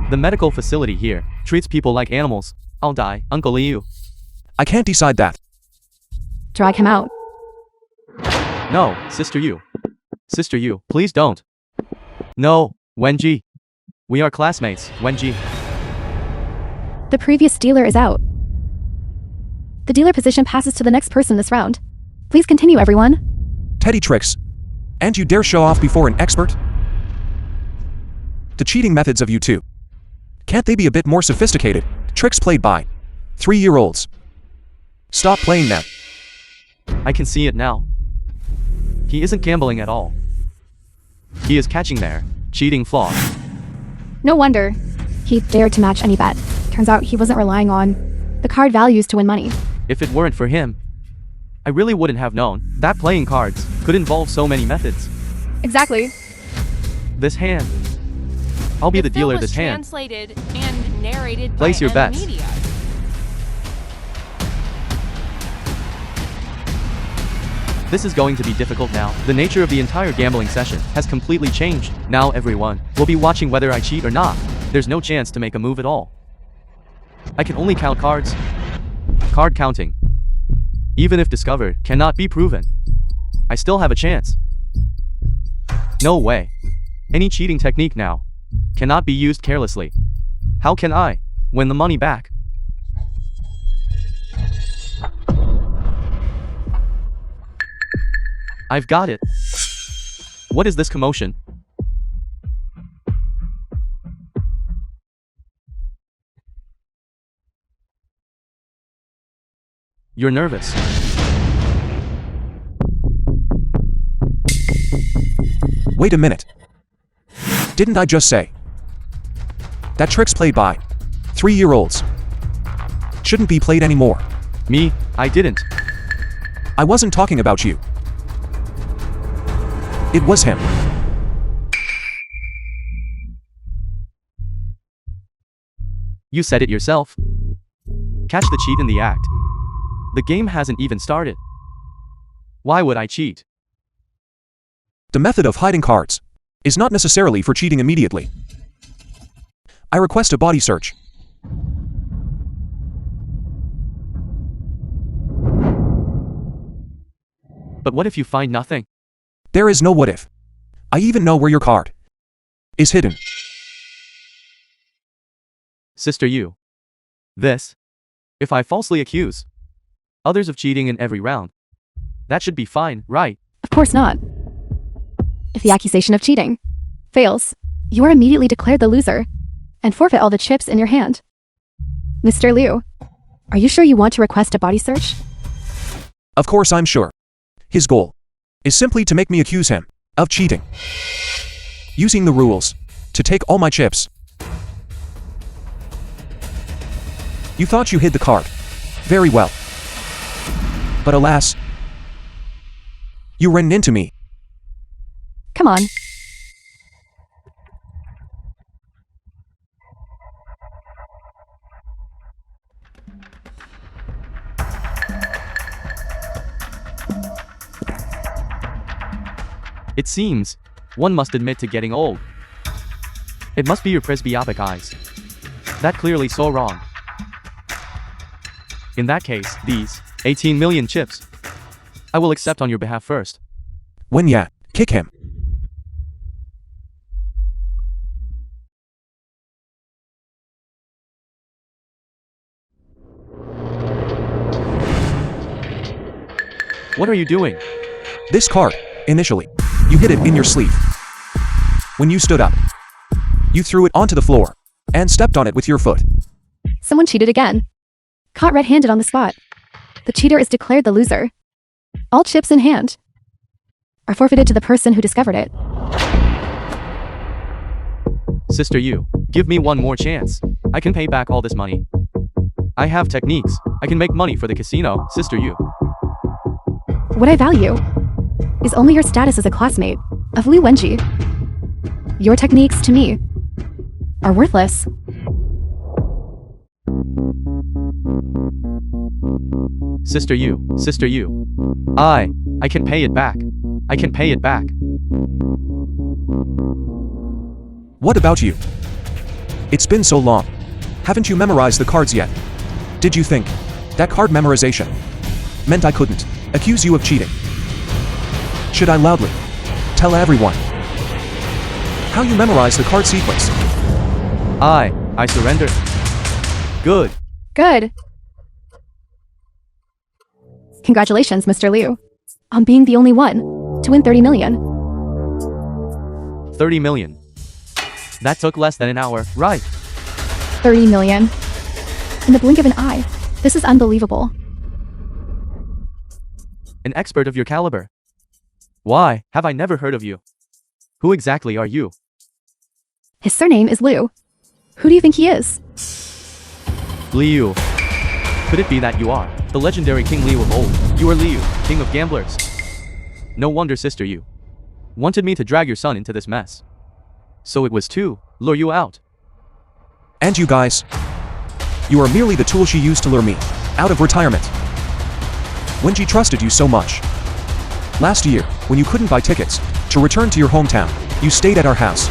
The medical facility here treats people like animals. I'll die, Uncle Liu. I can't decide that. Drag him out. No, Sister Yu. Sister Yu, please don't. No, Wenji. We are classmates, Wenji. The previous dealer is out. The dealer position passes to the next person this round. Please continue, everyone. Teddy tricks. And you dare show off before an expert? The cheating methods of you two. Can't they be a bit more sophisticated? Tricks played by 3-year-olds. Stop playing them. I can see it now. He isn't gambling at all. He is catching their cheating flaw. No wonder. He dared to match any bet. Turns out he wasn't relying on the card values to win money. If it weren't for him, I really wouldn't have known that playing cards could involve so many methods. Exactly. This hand. I'll be the film dealer was this hand. translated and narrated Place by your bets. Media. This is going to be difficult now. The nature of the entire gambling session has completely changed. Now everyone will be watching whether I cheat or not. There's no chance to make a move at all. I can only count cards. Card counting, even if discovered, cannot be proven. I still have a chance. No way. Any cheating technique now cannot be used carelessly. How can I win the money back? I've got it. What is this commotion? You're nervous. Wait a minute. Didn't I just say that tricks played by 3-year-olds shouldn't be played anymore? Me? I didn't. I wasn't talking about you. It was him. You said it yourself. Catch the cheat in the act. The game hasn't even started. Why would I cheat? The method of hiding cards is not necessarily for cheating immediately. I request a body search. But what if you find nothing? There is no what if. I even know where your card is hidden. Sister you. This. If I falsely accuse others of cheating in every round, that should be fine, right? Of course not. If the accusation of cheating fails, you are immediately declared the loser and forfeit all the chips in your hand. Mr. Liu, are you sure you want to request a body search? Of course I'm sure. His goal is simply to make me accuse him of cheating, using the rules to take all my chips. You thought you hid the card. Very well. But alas, you ran into me. Come on. It seems one must admit to getting old. It must be your presbyopic eyes that clearly saw wrong. In that case, these 18 million chips I will accept on your behalf first. When ya, kick him. What are you doing? This card, initially, you hid it in your sleeve. When you stood up, you threw it onto the floor and stepped on it with your foot. Someone cheated again. Caught red-handed on the spot. The cheater is declared the loser. All chips in hand are forfeited to the person who discovered it. Sister you, give me one more chance. I can pay back all this money. I have techniques. I can make money for the casino, sister you. What I value is only your status as a classmate of Liu Wenji. Your techniques, to me, are worthless. Sister you. I can pay it back. I can pay it back. What about you? It's been so long. Haven't you memorized the cards yet? Did you think that card memorization meant I couldn't accuse you of cheating? Should I loudly tell everyone how you memorized the card sequence? I surrender. Good. Good. Congratulations, Mr. Liu, on being the only one to win 30 million. 30 million. That took less than an hour, right? 30 million. In the blink of an eye. This is unbelievable. An expert of your caliber. Why have I never heard of you? Who exactly are you? His surname is Liu. Who do you think he is? Liu. Could it be that you are the legendary King Liu of old? You are Liu, king of gamblers. No wonder sister you wanted me to drag your son into this mess. So it was to lure you out. And you guys, you are merely the tool she used to lure me out of retirement. When she trusted you so much. Last year, when you couldn't buy tickets to return to your hometown, you stayed at our house.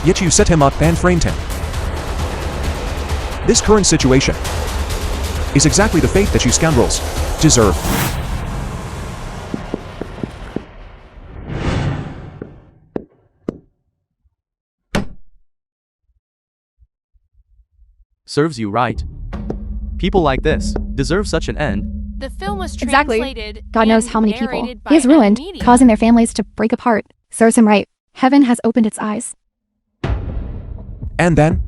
Yet you set him up and framed him. This current situation is exactly the fate that you scoundrels deserve. Serves you right. People like this deserve such an end. The film was Exactly. translated God knows and how many people narrated he has by a ruined, medium. causing their families to break apart. Serves him right. Heaven has opened its eyes. And then,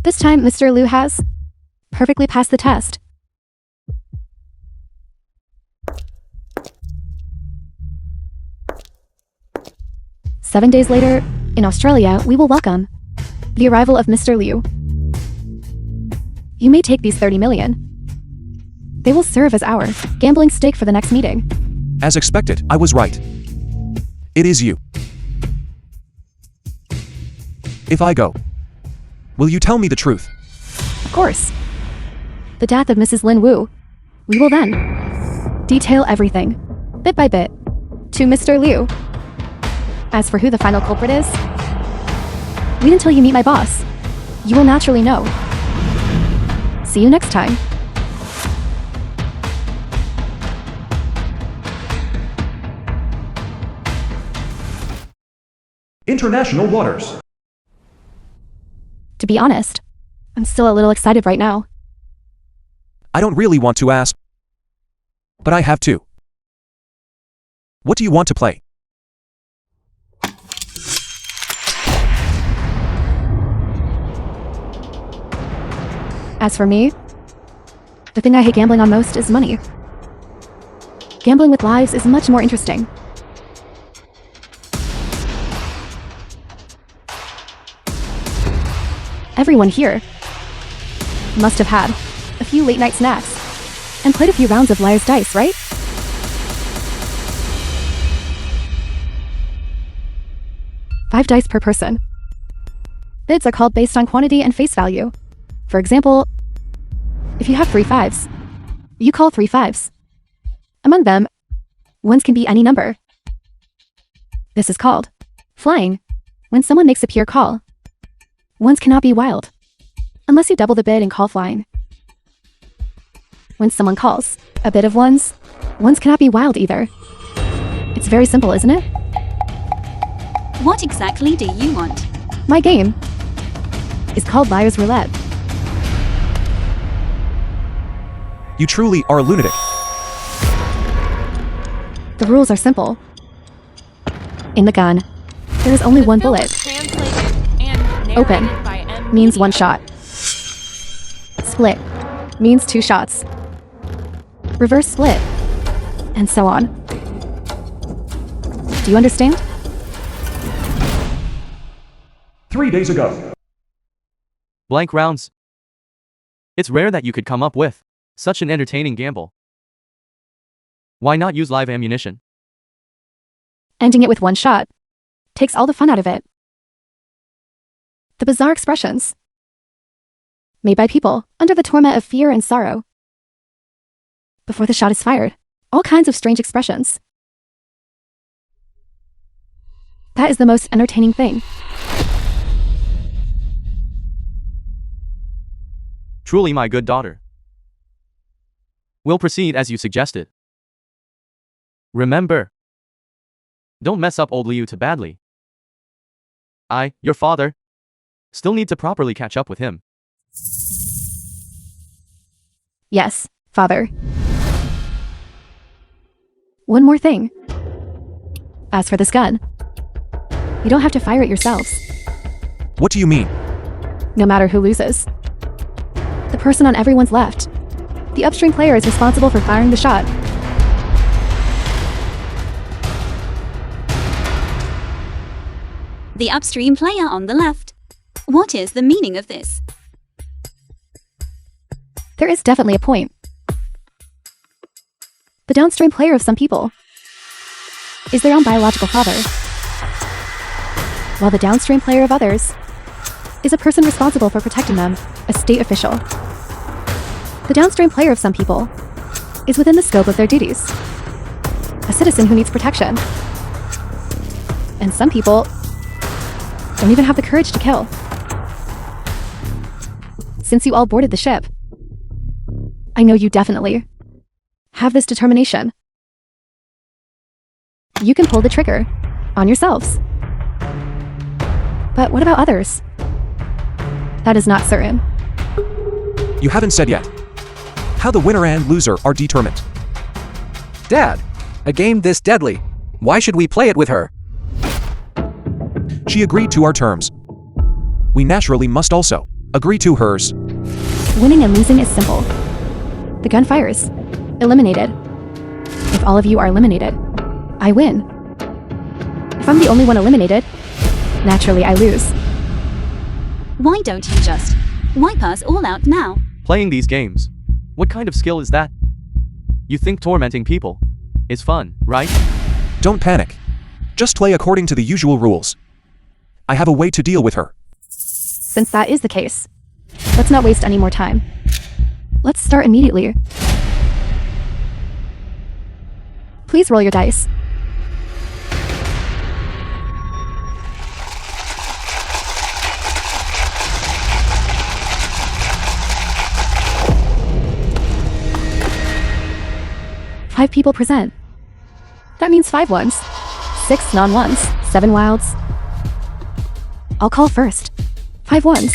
This time, Mr. Liu has perfectly passed the test. Seven days later, in Australia, we will welcome the arrival of Mr. Liu. You may take these 30 million. They will serve as our gambling stake for the next meeting. as expected, I was right. It is you. If I go, will you tell me the truth? Of course. The death of Mrs. Lin Wu. We will then detail everything, bit by bit, to Mr. Liu. As for who the final culprit is, wait until you meet my boss. You will naturally know. See you next time. International waters. To be honest, I'm still a little excited right now. I don't really want to ask, but I have to. What do you want to play? As for me, the thing I hate gambling on most is money. Gambling with lives is much more interesting. Everyone here must have had a few late night snacks and played a few rounds of Liar's Dice, right? Five dice per person. Bids are called based on quantity and face value. For example, if you have 3 5s, you call 3 5s. Among them, ones can be any number. This is called flying. When someone makes a pure call, ones cannot be wild, unless you double the bid and call flying. When someone calls a bid of ones cannot be wild either. It's very simple, isn't it? What exactly do you want? My game is called Liar's Roulette. You truly are a lunatic. The rules are simple. In the gun, there is only one bullet. Open means 1 shot. Split means 2 shots. Reverse split, and so on. Do you understand? 3 days ago. Blank rounds. It's rare that you could come up with such an entertaining gamble. Why not use live ammunition? Ending it with 1 shot takes all the fun out of it. The bizarre expressions made by people under the torment of fear and sorrow. Before the shot is fired, all kinds of strange expressions. That is the most entertaining thing. Truly, my good daughter. We'll proceed as you suggested. Remember, don't mess up old Liu too badly. I, your father, still need to properly catch up with him. Yes, father. One more thing. As for this gun, you don't have to fire it yourselves. What do you mean? No matter who loses, the person on everyone's left, the upstream player, is responsible for firing the shot. The upstream player on the left. What is the meaning of this? There is definitely a point. The downstream player of some people is their own biological father, while the downstream player of others is a person responsible for protecting them, a state official. The downstream player of some people is within the scope of their duties, a citizen who needs protection. And some people don't even have the courage to kill. Since you all boarded the ship, I know you definitely have this determination. You can pull the trigger on yourselves. But what about others? That is not certain. You haven't said yet how the winner and loser are determined. Dad, a game this deadly. Why should we play it with her? She agreed to our terms. We naturally must also agree to hers. Winning and losing is simple. The gun fires. Eliminated. If all of you are eliminated, I win. If I'm the only one eliminated, naturally I lose. Why don't you just wipe us all out now? Playing these games. What kind of skill is that? You think tormenting people is fun, right? Don't panic. Just play according to the usual rules. I have a way to deal with her. Since that is the case, let's not waste any more time. Let's start immediately. Please roll your dice. Five people present. That means 5 ones, 6 non-ones, 7 wilds. I'll call first. 5 ones.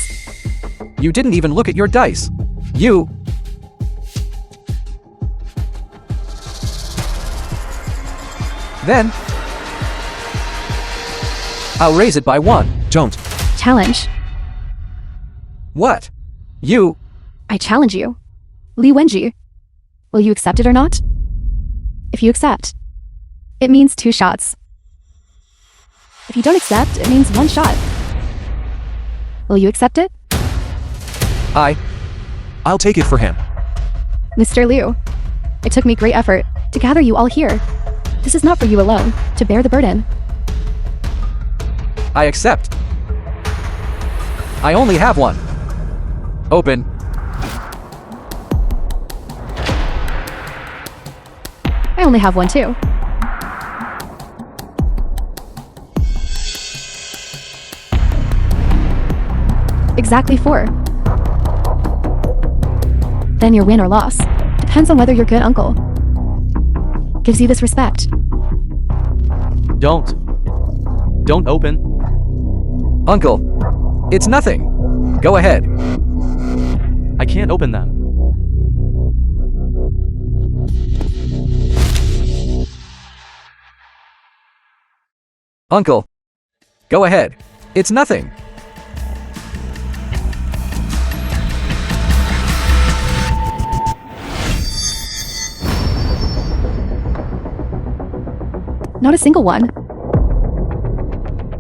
You didn't even look at your dice. You... Then... I'll raise it by 1. Don't. Challenge. What? You... I challenge you. Li Wenji. Will you accept it or not? If you accept, it means 2 shots. If you don't accept, it means 1 shot. Will you accept it? I'll take it for him. Mr. Liu, it took me great effort to gather you all here. This is not for you alone, to bear the burden. I accept. I only have 1. Open. I only have 1 too. Exactly 4. Then your win or loss depends on whether your good uncle gives you this respect. Don't open. Uncle, it's nothing. Go ahead. I can't open them. Uncle, go ahead. It's nothing. Not a single one.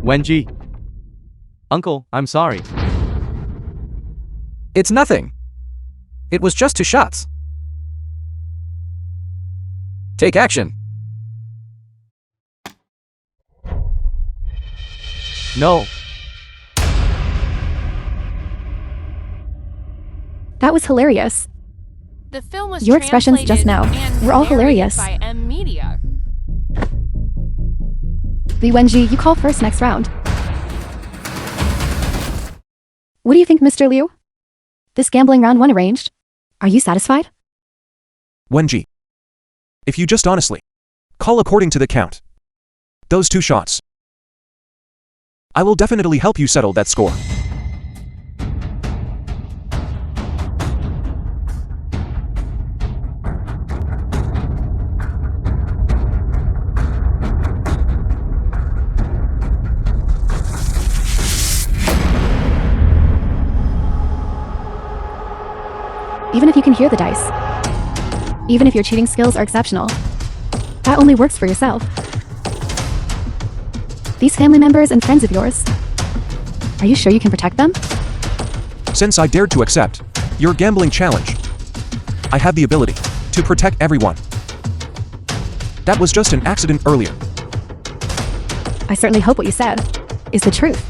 Wenji. Uncle, I'm sorry. It's nothing. It was just 2 shots. Take action. No. That was hilarious. The film was Your expressions just translated now and were all narrated hilarious. by M Media. Li Wenji, you call first next round. What do you think, Mr. Liu? This gambling round 1 arranged. Are you satisfied? Wenji. If you just honestly call according to the count. Those 2 shots. I will definitely help you settle that score. Even if you can hear the dice. Even if your cheating skills are exceptional. That only works for yourself. These family members and friends of yours. Are you sure you can protect them? Since I dared to accept your gambling challenge, I have the ability to protect everyone. That was just an accident earlier. I certainly hope what you said is the truth.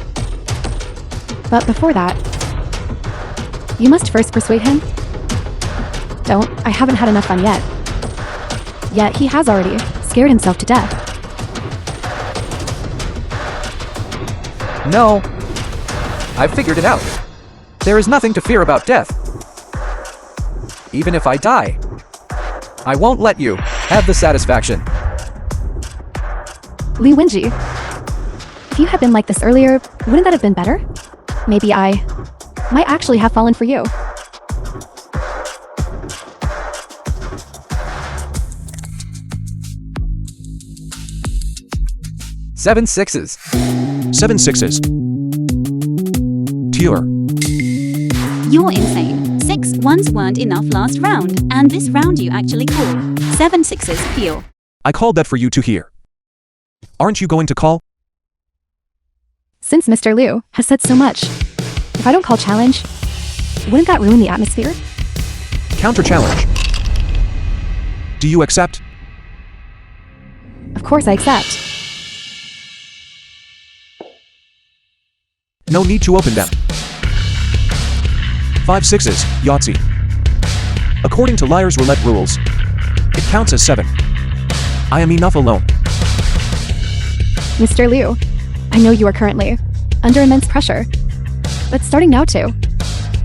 But before that, you must first persuade him. Don't, I haven't had enough fun yet. Yet he has already scared himself to death. No. I've figured it out. There is nothing to fear about death. Even if I die, I won't let you have the satisfaction. Li Wenji, if you had been like this earlier, wouldn't that have been better? Maybe I might actually have fallen for you. Seven sixes. 7 6s. Pure. You're insane. 6 ones weren't enough last round, and this round you actually call. 7 6s pure. I called that for you to hear. Aren't you going to call? Since Mr. Liu has said so much, if I don't call challenge, wouldn't that ruin the atmosphere? Counter challenge. Do you accept? Of course I accept. No need to open them. 5 6s, Yahtzee. According to Liar's Roulette rules, it counts as 7. I am enough alone. Mr. Liu, I know you are currently under immense pressure, but starting now to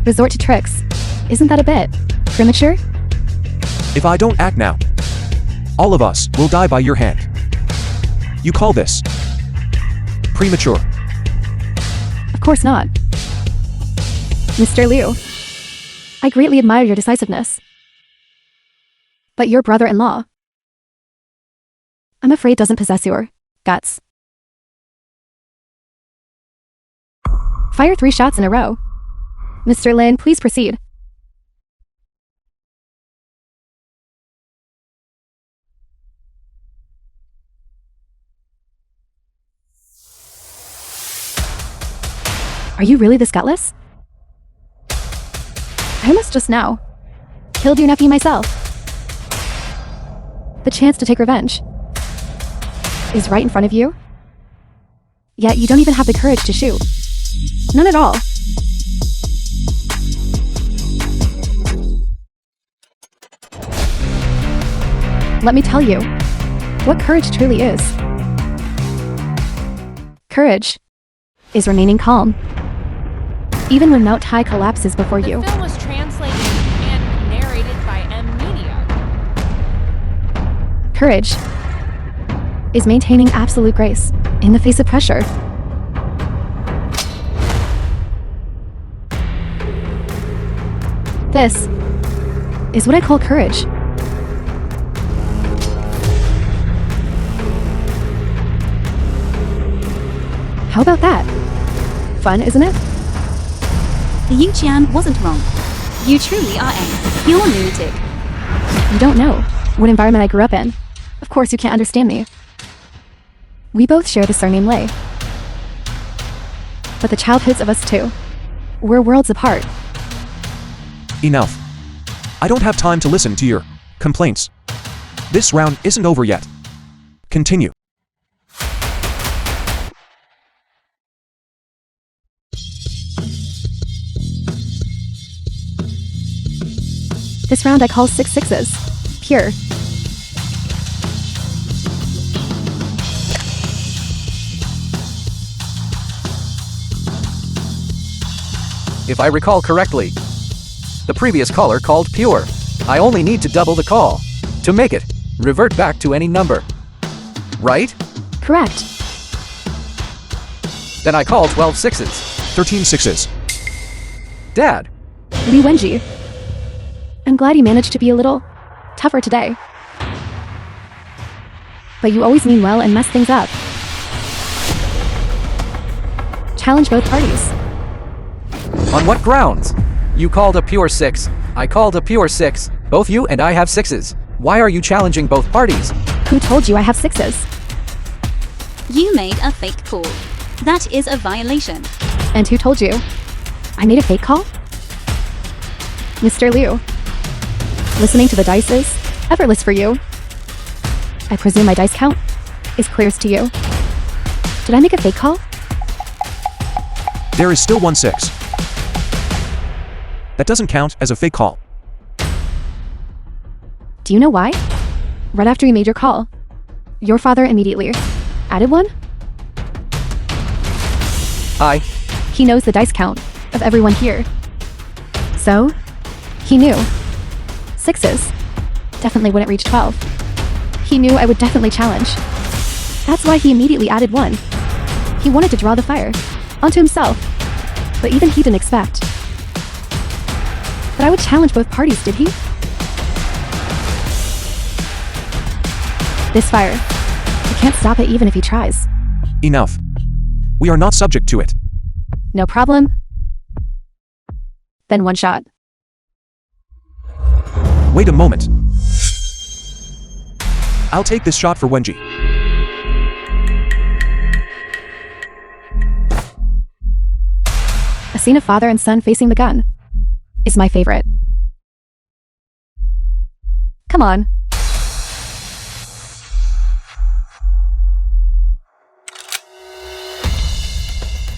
resort to tricks, isn't that a bit premature? If I don't act now, all of us will die by your hand. You call this premature? Of course not. Mr. Liu, I greatly admire your decisiveness. But your brother-in-law, I'm afraid doesn't possess your guts. Fire 3 shots in a row. Mr. Lin, please proceed. Are you really this gutless? I almost just now killed your nephew myself. The chance to take revenge is right in front of you, yet you don't even have the courage to shoot. None at all. Let me tell you what courage truly is. Courage is remaining calm, even when Mount Tai collapses before you. The film was translated and narrated by Media. Courage is maintaining absolute grace in the face of pressure. This is what I call courage. How about that? Fun, isn't it? Yu Qian wasn't wrong. You truly are a pure lunatic. You don't know what environment I grew up in. Of course you can't understand me. We both share the surname Lei. But the childhoods of us two were worlds apart. Enough. I don't have time to listen to your complaints. This round isn't over yet. Continue. This round I call 6 sixes. Pure. If I recall correctly, the previous caller called pure. I only need to double the call to make it revert back to any number. Right? Correct. Then I call 12 sixes. 13 sixes. Dad, Li Wenji. I'm glad you managed to be a little tougher today. But you always mean well and mess things up. Challenge both parties. on what grounds? You called a pure 6. I called a pure 6. Both you and I have 6s. Why are you challenging both parties? Who told you I have 6s? You made a fake call. That is a violation. And who told you? I made a fake call? Mr. Liu, listening to the dice is effortless for you. I presume my dice count is clearest to you. Did I make a fake call? There is still 1 6. That doesn't count as a fake call. Do you know why? Right after you made your call, your father immediately added 1? He knows the dice count of everyone here. So, he knew 6s definitely wouldn't reach 12. He knew I would definitely challenge. That's why he immediately added 1. He wanted to draw the fire onto himself, but even he didn't expect that I would challenge both parties, did he? This fire, he can't stop it even if he tries. Enough. We are not subject to it. No problem. Then 1 shot. Wait a moment. I'll take this shot for Wenji. A scene of father and son facing the gun is my favorite. Come on.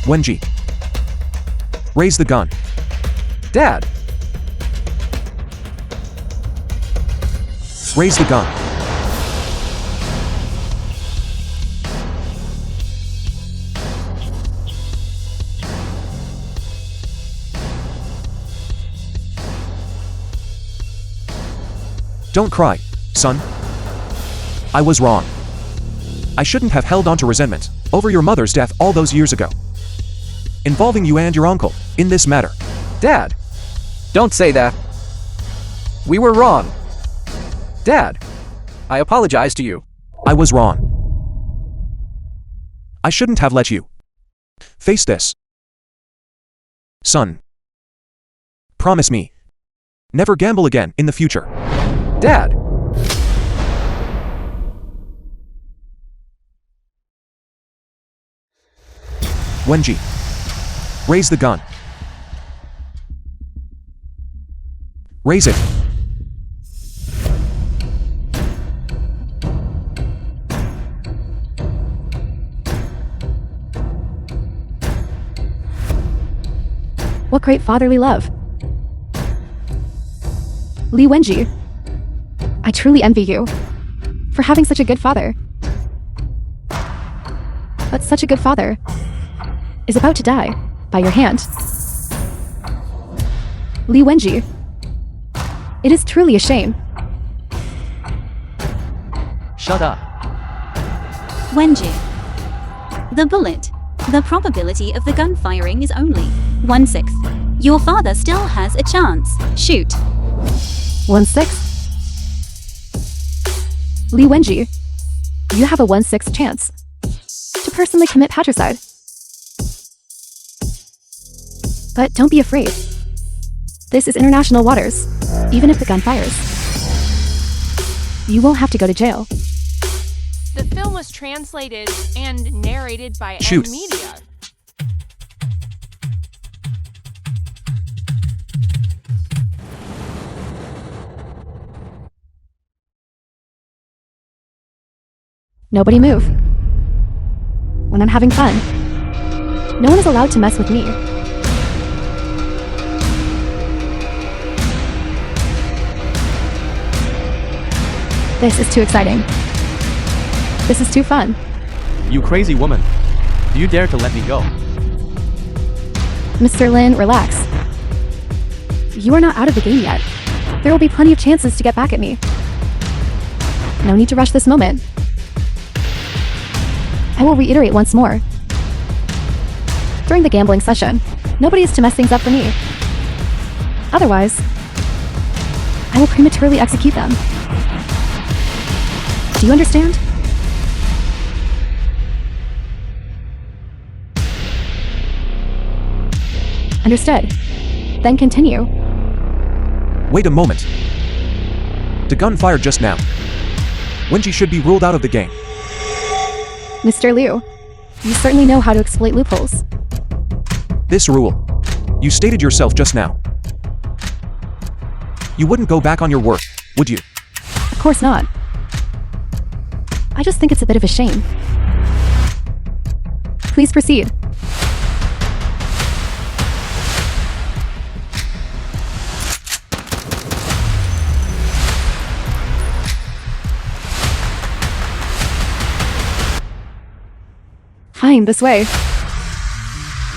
Wenji. Raise the gun. Dad, Raise the gun. Don't cry, son. I was wrong. I shouldn't have held on to resentment over your mother's death all those years ago, involving you and your uncle in this matter. Dad, don't say that. We were wrong. Dad, I apologize to you. I was wrong. I shouldn't have let you face this. Son, promise me, never gamble again in the future. Dad, Wenji, raise the gun. Raise it. What great fatherly love. Li Wenji, I truly envy you for having such a good father. But such a good father is about to die by your hand. Li Wenji, it is truly a shame. Shut up. Wenji. The bullet. The probability of the gun firing is only 1/6. Your father still has a chance. Shoot. 1/6. Li Wenji, you have a 1/6 chance to personally commit patricide. But don't be afraid. This is international waters. Even if the gun fires, you won't have to go to jail. The film was translated and narrated by Shoot. M Media. Nobody move. When I'm having fun, no one is allowed to mess with me. This is too exciting. This is too fun. You crazy woman. Do you dare to let me go? Mr. Lin, relax. You are not out of the game yet. There will be plenty of chances to get back at me. No need to rush this moment. I will reiterate once more. During the gambling session, nobody is to mess things up for me. Otherwise, I will prematurely execute them. Do you understand? Understood. Then continue. Wait a moment. The gun fired just now. Wenji should be ruled out of the game. Mr. Liu, you certainly know how to exploit loopholes. This rule. You stated yourself just now. You wouldn't go back on your word, would you? Of course not. I just think it's a bit of a shame. Please proceed. Fine, this way.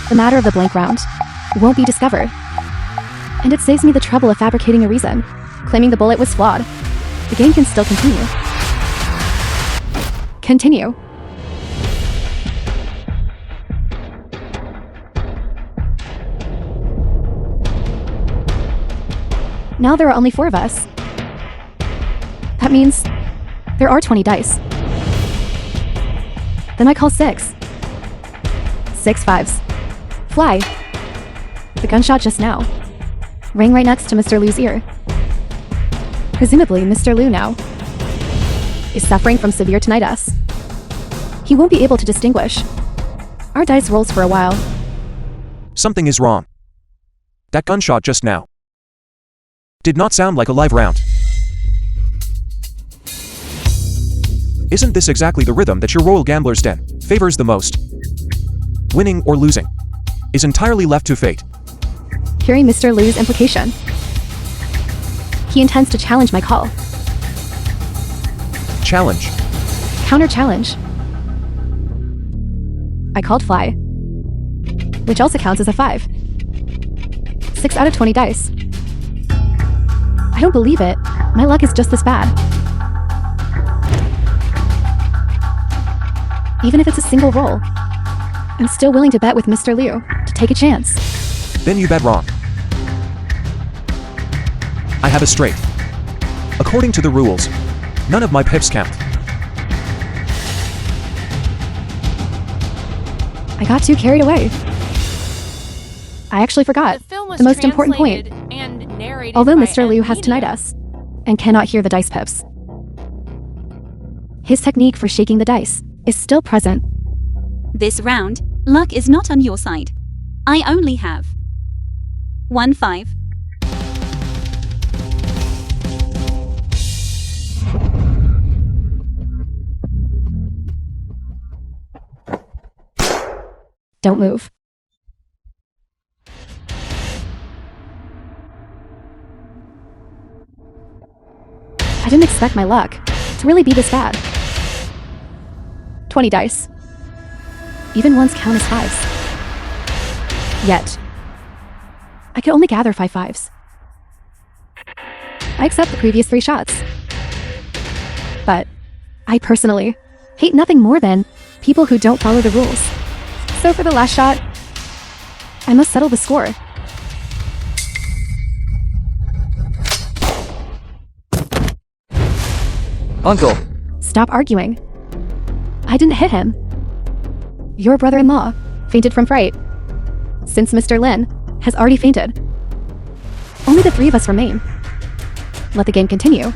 The matter of the blank round won't be discovered. And it saves me the trouble of fabricating a reason, claiming the bullet was flawed. The game can still continue. Continue. Now there are only 4 of us. That means there are 20 dice. Then I call 6. 6 5s. Fly. The gunshot just now rang right next to Mr. Liu's ear. Presumably, Mr. Liu now is suffering from severe tinnitus. He won't be able to distinguish our dice rolls for a while. Something is wrong. That gunshot just now did not sound like a live round. Isn't this exactly the rhythm that your Royal Gambler's Den favors the most? Winning or losing is entirely left to fate. Hearing Mr. Liu's implication, he intends to challenge my call. Challenge. Counter-challenge. I called fly, which also counts as a 5. 6 out of 20 dice. I don't believe it. My luck is just this bad. Even if it's a single roll, I'm still willing to bet with Mr. Liu to take a chance. Then you bet wrong. have a straight. According to the rules, none of my pips count. I got too carried away. I actually forgot The film was the most important point. translated and narrated Although by Mr. Liu has media. tinnitus and cannot hear the dice pips, his technique for shaking the dice is still present. This round, luck is not on your side. I only have 1 5. Don't move. I didn't expect my luck to really be this bad. 20 dice. Even ones count as fives. Yet, I could only gather 5 fives. I accept the previous 3 shots. But I personally hate nothing more than people who don't follow the rules. So for the last shot, I must settle the score. Uncle, Stop arguing. I didn't hit him. Your brother-in-law fainted from fright. Since Mr. Lin has already fainted, only the 3 of us remain. Let the game continue.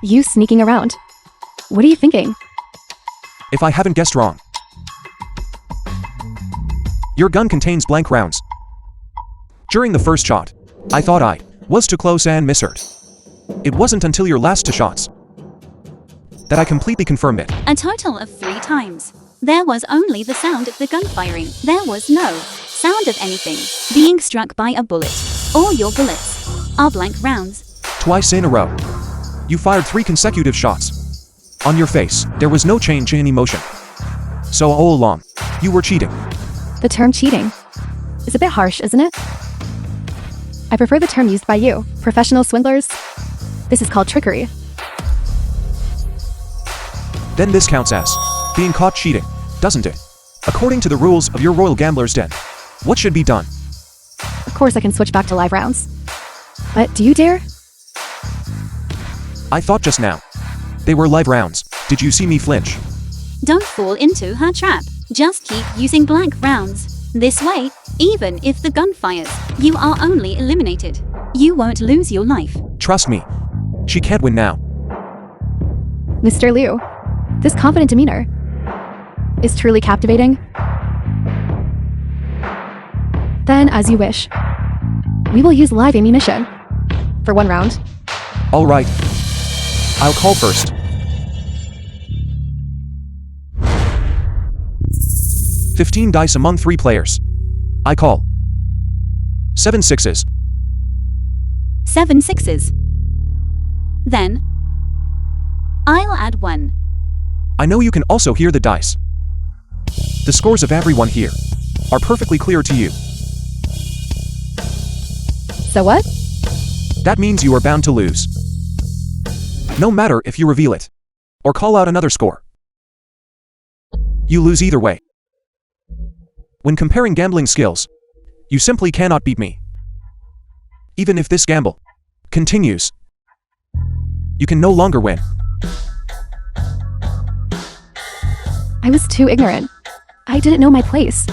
You sneaking around. What are you thinking? If I haven't guessed wrong, your gun contains blank rounds. During the first shot, I thought I was too close and misheard. It wasn't until your last 2 shots that I completely confirmed it. A total of 3 times. There was only the sound of the gun firing. There was no sound of anything being struck by a bullet. All your bullets are blank rounds. Twice in a row, you fired 3 consecutive shots. On your face, there was no change in emotion. So all along, you were cheating. The term cheating is a bit harsh, isn't it? I prefer the term used by you, professional swindlers. This is called trickery. Then this counts as being caught cheating, doesn't it? According to the rules of your Royal Gambler's Den, what should be done? Of course I can switch back to live rounds. But do you dare? I thought just now they were live rounds. Did you see me flinch? Don't fall into her trap. Just keep using blank rounds. This way, even if the gun fires, you are only eliminated. You won't lose your life. Trust me, she can't win now. Mr. Liu, this confident demeanor is truly captivating. Then, as you wish, we will use live ammunition for 1 round. All right, I'll call first. 15 dice among 3 players. I call 7 6s. 7 6s. Then, I'll add 1. I know you can also hear the dice. The scores of everyone here are perfectly clear to you. So what? That means you are bound to lose. No matter if you reveal it or call out another score. You lose either way. When comparing gambling skills, you simply cannot beat me. Even if this gamble continues, you can no longer win. I was too ignorant. I didn't know my place.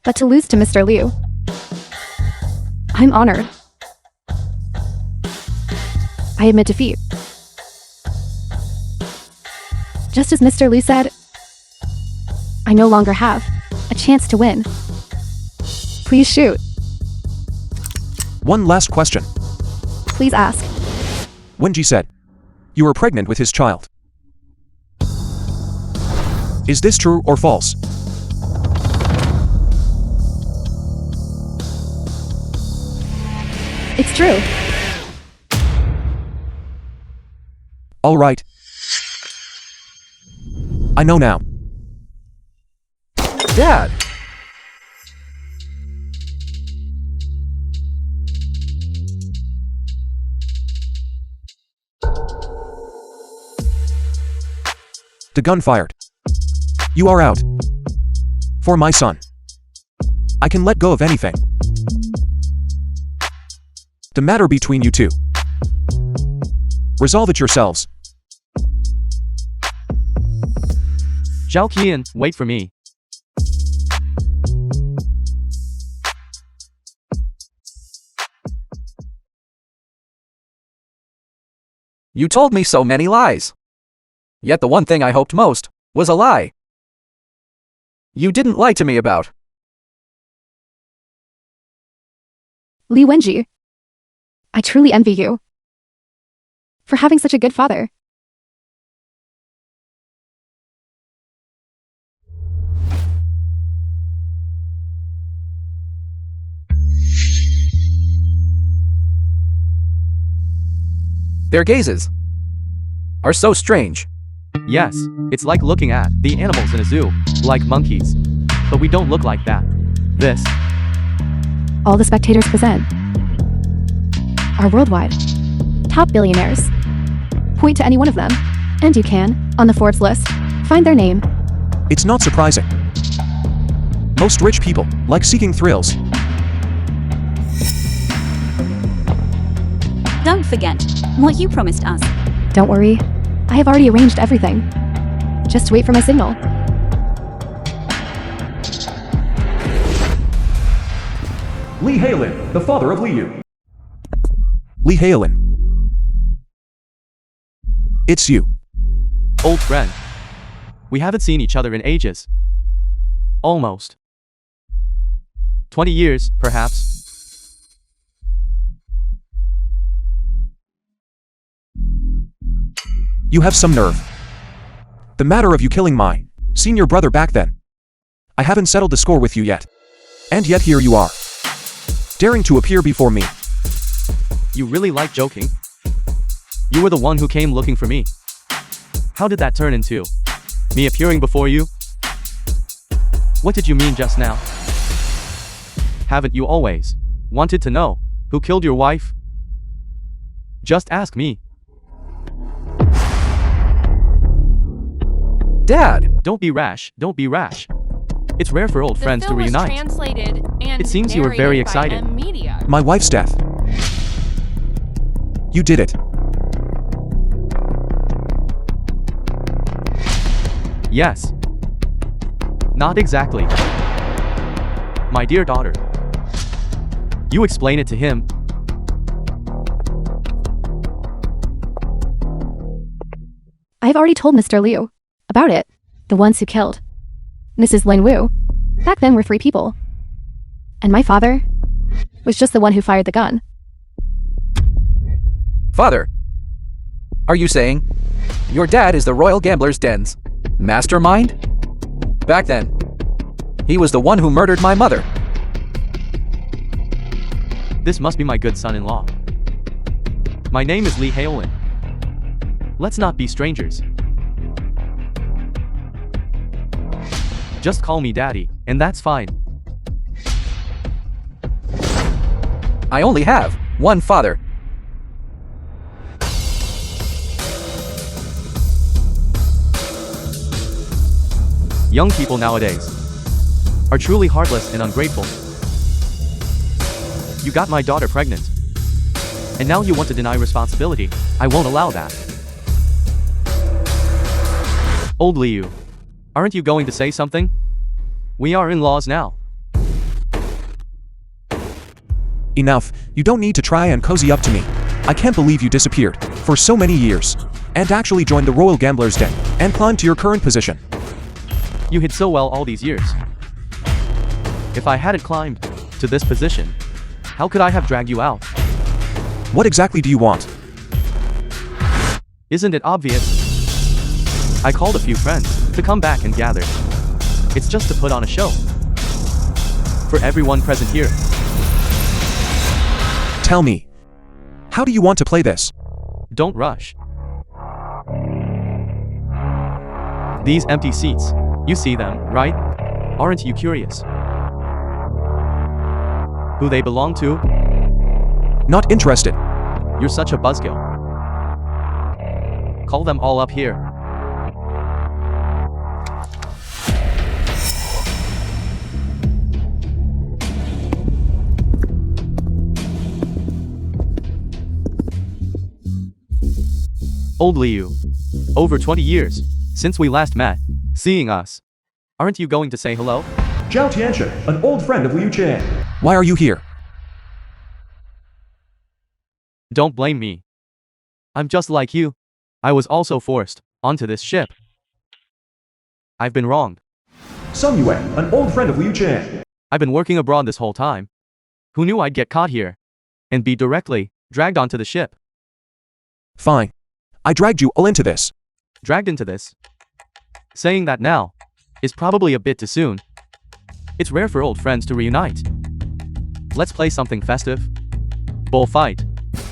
But to lose to Mr. Liu, I'm honored. I admit defeat. Just as Mr. Liu said, I no longer have a chance to win. Please shoot. One last question. Please ask. Wenji said, you were pregnant with his child. Is this true or false? It's true. All right. I know now. Dad! The gun fired. You are out. For my son. I can let go of anything. The matter between you two. Resolve it yourselves. Zhao Qian, wait for me. You told me so many lies. Yet the one thing I hoped most was a lie. You didn't lie to me about. Li Wenji, I truly envy you for having such a good father. Their gazes are so strange. Yes, it's like looking at the animals in a zoo, like monkeys. But we don't look like that. This. All the spectators present are worldwide top billionaires. Point to any one of them, and you can, on the Forbes list, find their name. It's not surprising. Most rich people like seeking thrills. Don't forget what you promised us. Don't worry, I have already arranged everything. Just wait for my signal. Li Hailin, the father of Liu. Li Hailin. It's you. Old friend. We haven't seen each other in ages. Almost. 20 years, perhaps. You have some nerve. The matter of you killing my senior brother back then. I haven't settled the score with you yet. And yet here you are. Daring to appear before me. You really like joking? You were the one who came looking for me. How did that turn into me appearing before you? What did you mean just now? Haven't you always wanted to know who killed your wife? Just ask me. Dad! Don't be rash, don't be rash. It's rare for old friends to The film was reunite. translated and It seems you were very narrated by excited. a media. My wife's death. You did it. Yes. Not exactly. My dear daughter. You explain it to him. I have already told Mr. Liu about it. The ones who killed Mrs. Lin Wu back then were 3 people. And my father was just the one who fired the gun. Father, are you saying your dad is the Royal Gambler's Den's mastermind? Back then, he was the one who murdered my mother. This must be my good son-in-law. My name is Li Haolin. Let's not be strangers. Just call me daddy, and that's fine. I only have one father. Young people nowadays are truly heartless and ungrateful. You got my daughter pregnant, and now you want to deny responsibility. I won't allow that. Old Liu, aren't you going to say something? We are in-laws now. Enough. You don't need to try and cozy up to me. I can't believe you disappeared for so many years and actually joined the Royal Gambler's Den and climbed to your current position. You hid so well all these years. If I hadn't climbed to this position, how could I have dragged you out? What exactly do you want? Isn't it obvious? I called a few friends to come back and gather. It's just to put on a show for everyone present here. Tell me, how do you want to play this? Don't rush. These empty seats, you see them, right? Aren't you curious who they belong to? Not interested. You're such a buzzkill. Call them all up here. Old Liu. Over 20 years since we last met. Seeing us. Aren't you going to say hello? Zhao Tianchen, an old friend of Liu Chen. Why are you here? Don't blame me. I'm just like you. I was also forced onto this ship. I've been wronged. Song Yue, an old friend of Liu Chen. I've been working abroad this whole time. Who knew I'd get caught here and be directly dragged onto the ship? Fine. I dragged you all into this. Dragged into this? Saying that now is probably a bit too soon. It's rare for old friends to reunite. Let's play something festive. Bullfight.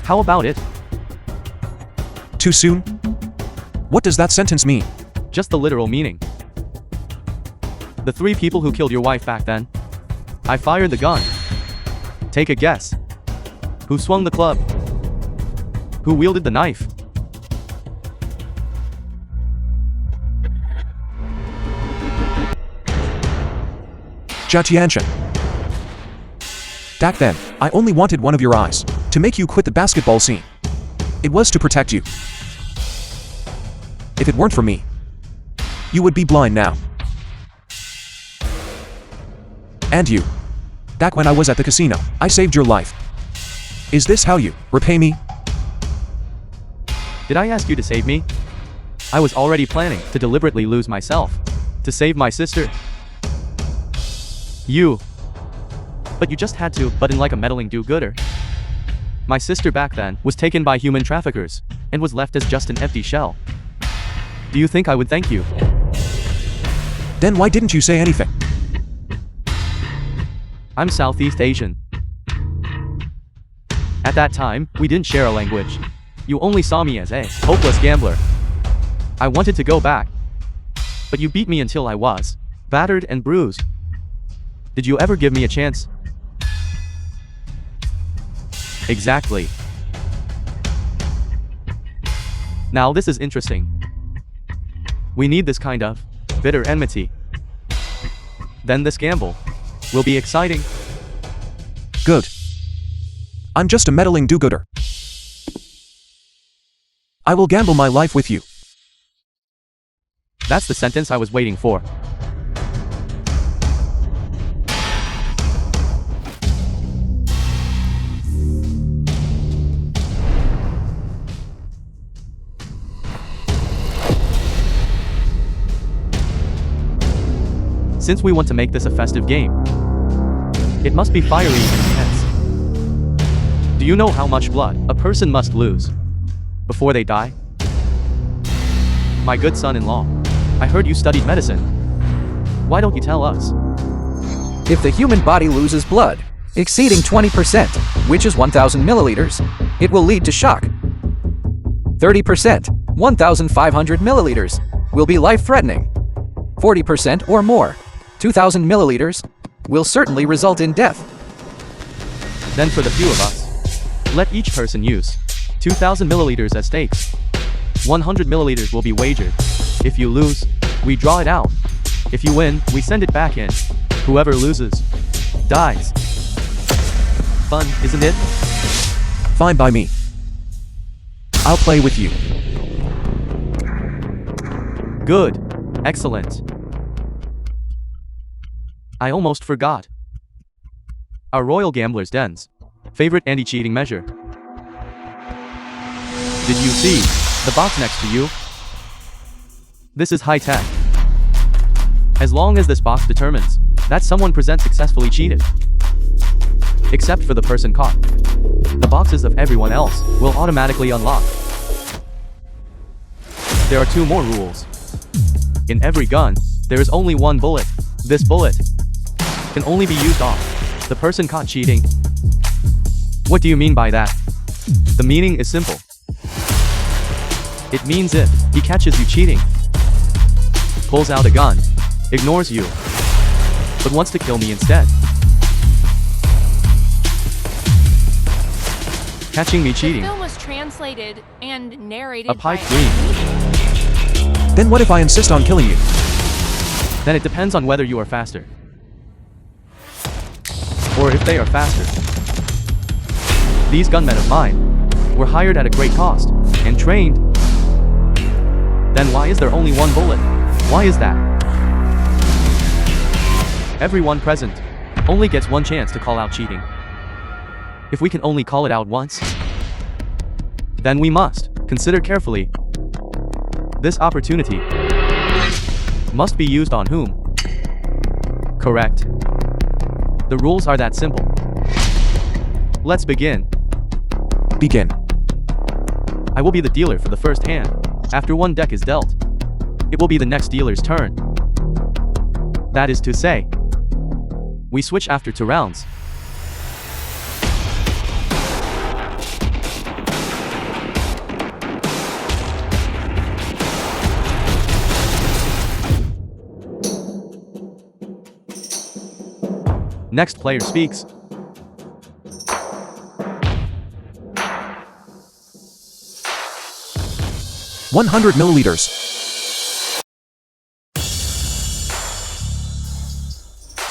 How about it? Too soon? What does that sentence mean? Just the literal meaning. The 3 people who killed your wife back then. I fired the gun. Take a guess. Who swung the club? Who wielded the knife? Zhao Tianchen. Back then, I only wanted one of your eyes, to make you quit the basketball scene. It was to protect you. If it weren't for me, you would be blind now. And you. Back when I was at the casino, I saved your life. Is this how you repay me? Did I ask you to save me? I was already planning to deliberately lose myself to save my sister. You. But you just had to butt in like a meddling do-gooder. My sister back then was taken by human traffickers and was left as just an empty shell. Do you think I would thank you? Then why didn't you say anything? I'm Southeast Asian. At that time, we didn't share a language. You only saw me as a hopeless gambler. I wanted to go back, but you beat me until I was battered and bruised. Did you ever give me a chance? Exactly. Now this is interesting. We need this kind of bitter enmity. Then this gamble will be exciting. Good. I'm just a meddling do-gooder. I will gamble my life with you. That's the sentence I was waiting for. Since we want to make this a festive game, it must be fiery and intense. Do you know how much blood a person must lose before they die? My good son-in-law, I heard you studied medicine. Why don't you tell us? If the human body loses blood exceeding 20%, which is 1,000 milliliters, it will lead to shock. 30%, 1,500 milliliters, will be life-threatening. 40% or more, 2,000 milliliters, will certainly result in death. Then for the few of us, let each person use 2,000 milliliters as stakes. 100 milliliters will be wagered. If you lose, we draw it out. If you win, we send it back in. Whoever loses, dies. Fun, isn't it? Fine by me. I'll play with you. Good. Excellent. I almost forgot. Our Royal Gambler's Den's favorite anti-cheating measure. Did you see the box next to you? This is high-tech. As long as this box determines that someone present successfully cheated, except for the person caught, the boxes of everyone else will automatically unlock. There are 2 more rules. In every gun, there is only 1 bullet. This bullet can only be used off the person caught cheating. What do you mean by that? The meaning is simple. It means if he catches you cheating, pulls out a gun, ignores you, but wants to kill me instead. Catching me cheating. The film was translated and narrated A pipe by dream. Then what if I insist on killing you? Then it depends on whether you are faster. Or if they are faster. These gunmen of mine were hired at a great cost and trained Then why is there only one bullet? Why is that? Everyone present only gets one chance to call out cheating. If we can only call it out once, then we must consider carefully. This opportunity must be used on whom? Correct. The rules are that simple. Let's begin. Begin. I will be the dealer for the first hand. After one deck is dealt, it will be the next dealer's turn. That is to say, we switch after 2 rounds. Next player speaks. $100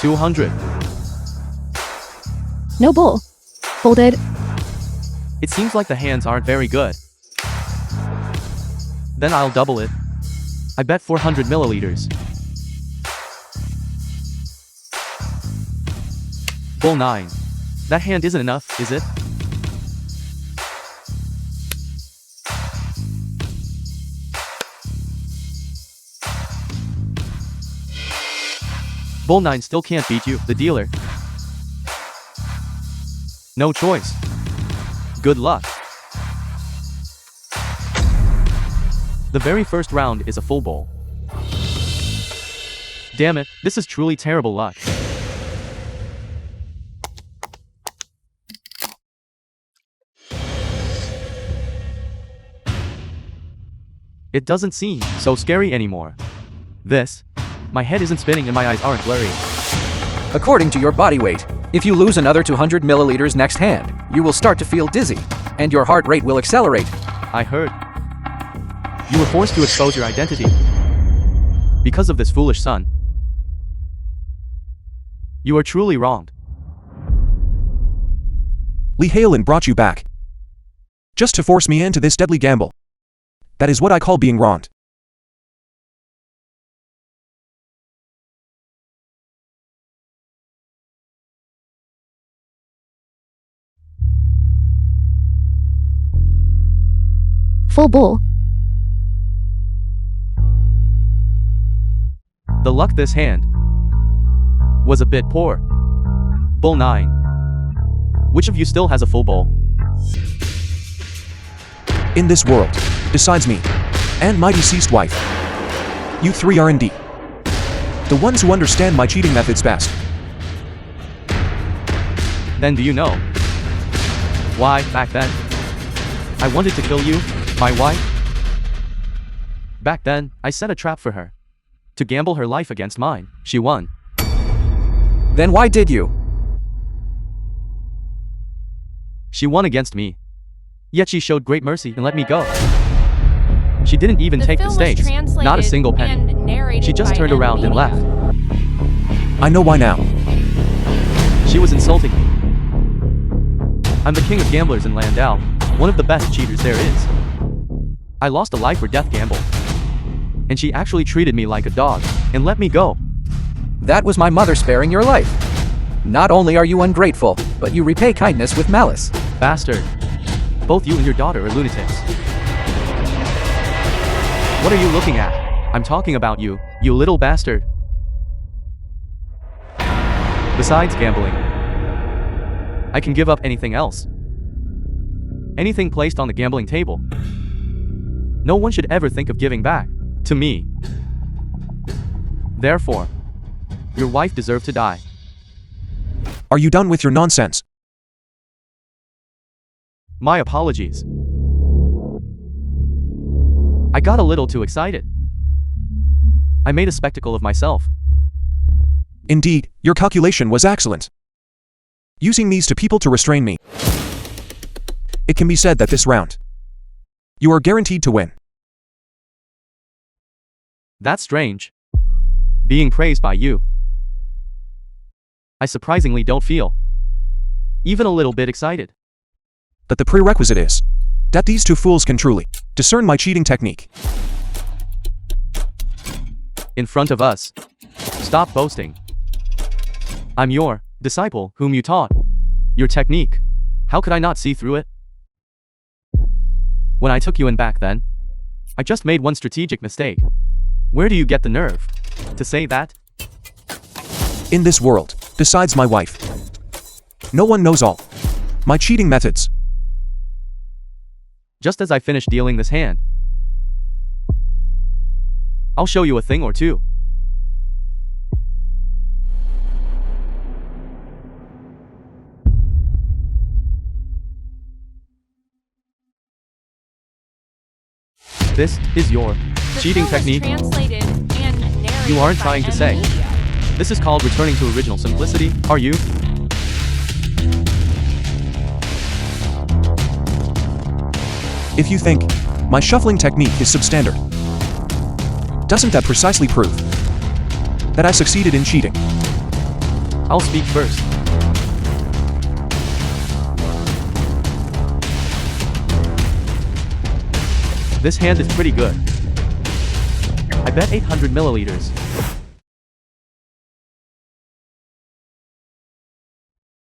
200. No bull. Folded. It seems like the hands aren't very good. Then I'll double it. I bet 400 milliliters. Bull 9. That hand isn't enough, is it? Bull 9 still can't beat you, the dealer. No choice. Good luck. The very first round is a full bull. Damn it, this is truly terrible luck. It doesn't seem so scary anymore. My head isn't spinning and my eyes aren't blurry. According to your body weight, if you lose another 200 milliliters next hand, you will start to feel dizzy, and your heart rate will accelerate. I heard. You were forced to expose your identity. Because of this foolish son. You are truly wronged. Lee Halen brought you back. Just to force me into this deadly gamble. That is what I call being wronged. Full bull. The luck this hand was a bit poor. Bull 9. Which of you still has a full bull? In this world, besides me, and my deceased wife, you 3 are indeed the ones who understand my cheating methods best. Then do you know why, back then, I wanted to kill you, my wife? Back then, I set a trap for her. To gamble her life against mine. She won. Then why did you? She won against me. Yet she showed great mercy and let me go. She didn't even take the stakes. Not a single penny. She just turned around and left. I know why now. She was insulting me. I'm the king of gamblers in Landau, one of the best cheaters there is. I lost a life or death gamble. And she actually treated me like a dog, and let me go. That was my mother sparing your life. Not only are you ungrateful, but you repay kindness with malice. Bastard. Both you and your daughter are lunatics. What are you looking at? I'm talking about you, you little bastard. Besides gambling, I can give up anything else. Anything placed on the gambling table. No one should ever think of giving back to me. Therefore, your wife deserved to die. Are you done with your nonsense? My apologies. I got a little too excited. I made a spectacle of myself. Indeed, your calculation was excellent. Using these two people to restrain me. It can be said that this round, you are guaranteed to win. That's strange. Being praised by you. I surprisingly don't feel even a little bit excited. But the prerequisite is that these two fools can truly discern my cheating technique. In front of us. Stop boasting. I'm your disciple whom you taught. Your technique. How could I not see through it? When I took you in back then, I just made one strategic mistake. Where do you get the nerve to say that? In this world, besides my wife, no one knows all my cheating methods. Just as I finish dealing this hand, I'll show you a thing or two. This is your The cheating film was technique. translated and narrated You aren't by trying to say. media. This is called returning to original simplicity, are you? If you think my shuffling technique is substandard, doesn't that precisely prove that I succeeded in cheating? I'll speak first. This hand is pretty good. I bet 800 milliliters.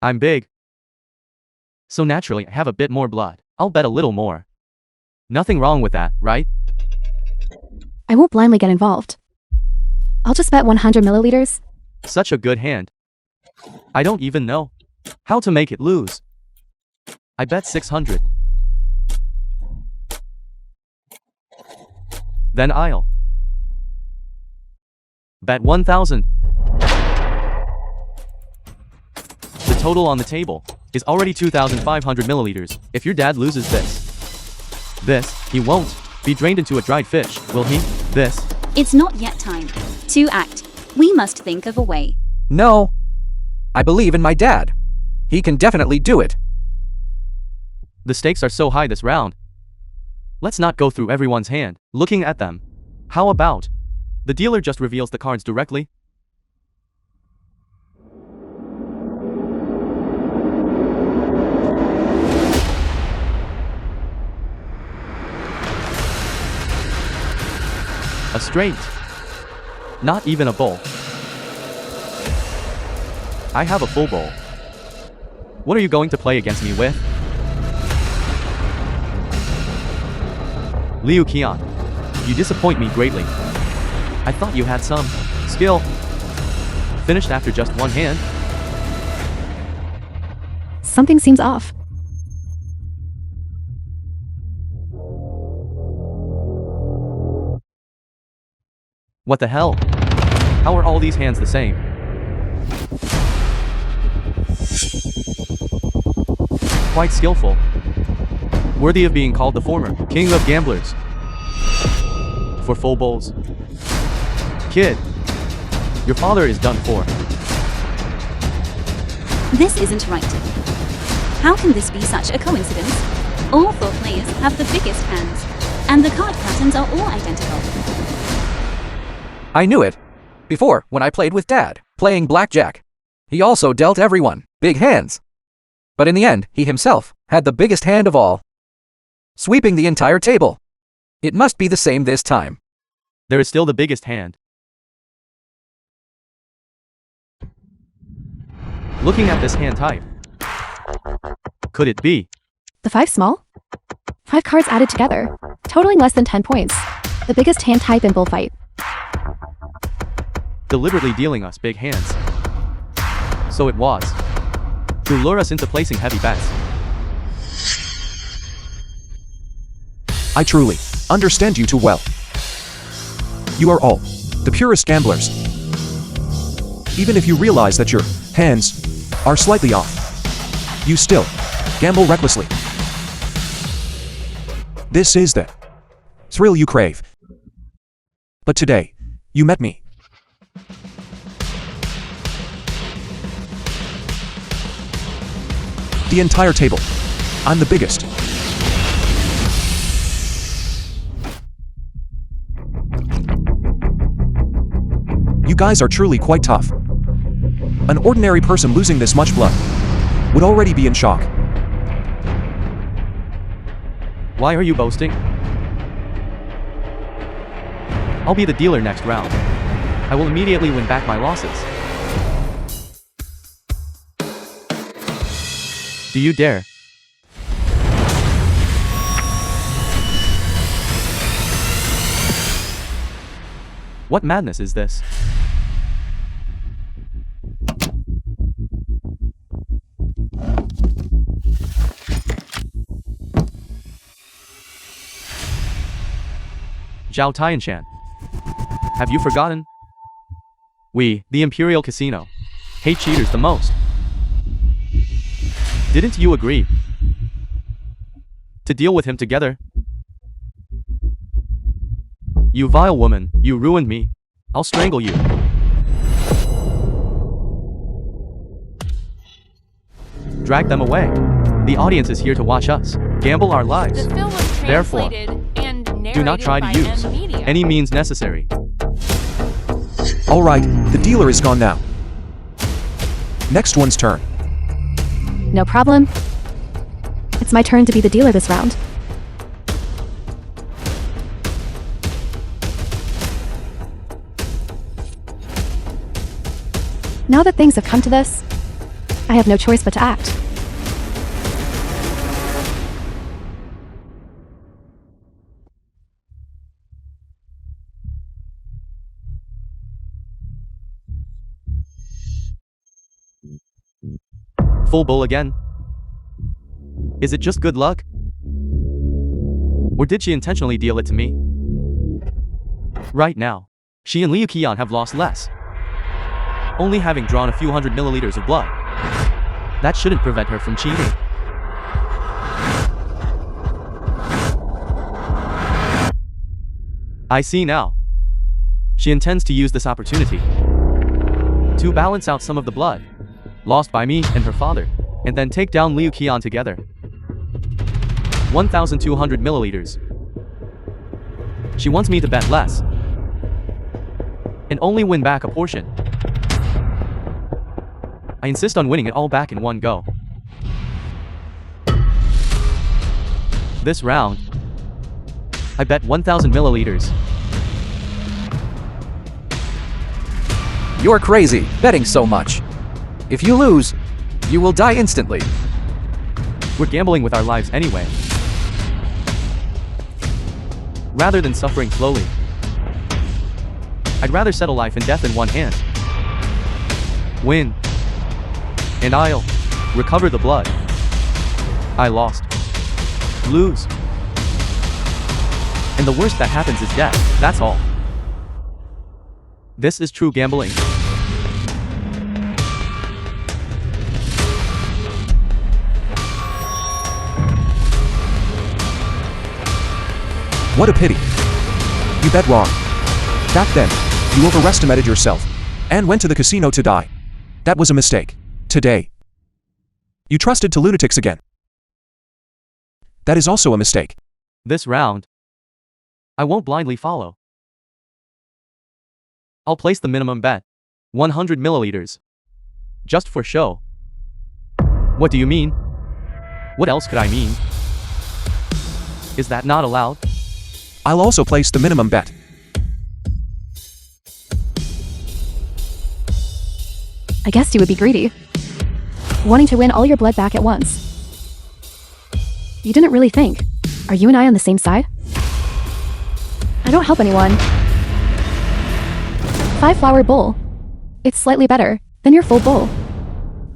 I'm big. So naturally I have a bit more blood. I'll bet a little more. Nothing wrong with that, right? I won't blindly get involved. I'll just bet 100 milliliters. Such a good hand. I don't even know how to make it lose. I bet 600. Then I'll bet 1,000. The total on the table is already 2,500 milliliters. If your dad loses this, he won't be drained into a dried fish, will he? This. It's not yet time to act. We must think of a way. No. I believe in my dad. He can definitely do it. The stakes are so high this round. Let's not go through everyone's hand, looking at them. How about the dealer just reveals the cards directly? A straight. Not even a bowl. I have a full bowl. What are you going to play against me with? Liu Qian, you disappoint me greatly. I thought you had some skill. Finished after just one hand. Something seems off. What the hell? How are all these hands the same? Quite skillful. Worthy of being called the former king of gamblers. For full bowls. Kid, your father is done for. This isn't right. How can this be such a coincidence? All four players have the biggest hands, and the card patterns are all identical. I knew it. Before, when I played with Dad, playing blackjack. He also dealt everyone big hands. But in the end, he himself had the biggest hand of all, sweeping the entire table. It must be the same this time. There is still the biggest hand. Looking at this hand type, could it be? The 5 small? 5 cards added together, totaling less than 10 points. The biggest hand type in bullfight. Deliberately dealing us big hands. So it was to lure us into placing heavy bets. I truly understand you too well. You are all the purest gamblers. Even if you realize that your hands are slightly off, you still gamble recklessly. This is the thrill you crave. But today, you met me. The entire table. I'm the biggest. You guys are truly quite tough. An ordinary person losing this much blood would already be in shock. Why are you boasting? I'll be the dealer next round. I will immediately win back my losses. Do you dare? What madness is this? Zhao Tianshan. Have you forgotten? We, the Imperial Casino, hate cheaters the most. Didn't you agree to deal with him together? You vile woman, you ruined me. I'll strangle you. Drag them away. The audience is here to watch us gamble our lives. The film was Therefore, translated and narrated do not try to by use M Media. any means necessary. Alright, the dealer is gone now. Next one's turn. No problem. It's my turn to be the dealer this round. Now that things have come to this, I have no choice but to act. Full bull again? Is it just good luck? Or did she intentionally deal it to me? Right now, she and Liu Qian have lost less, only having drawn a few hundred milliliters of blood. That shouldn't prevent her from cheating. I see now. She intends to use this opportunity to balance out some of the blood lost by me and her father, and then take down Liu Qian together. 1,200 milliliters. She wants me to bet less and only win back a portion. I insist on winning it all back in one go. This round, I bet 1,000 milliliters. You're crazy, betting so much. If you lose, you will die instantly. We're gambling with our lives anyway. Rather than suffering slowly, I'd rather settle life and death in one hand. Win. And I'll recover the blood. I lost. Lose. And the worst that happens is death, that's all. This is true gambling. What a pity. You bet wrong. Back then, you overestimated yourself and went to the casino to die. That was a mistake. Today, you trusted to lunatics again. That is also a mistake. This round, I won't blindly follow. I'll place the minimum bet, 100 milliliters. Just for show. What do you mean? What else could I mean? Is that not allowed? I'll also place the minimum bet. I guessed you would be greedy, wanting to win all your blood back at once. You didn't really think. Are you and I on the same side? I don't help anyone. 5-flower bowl. It's slightly better than your full bowl.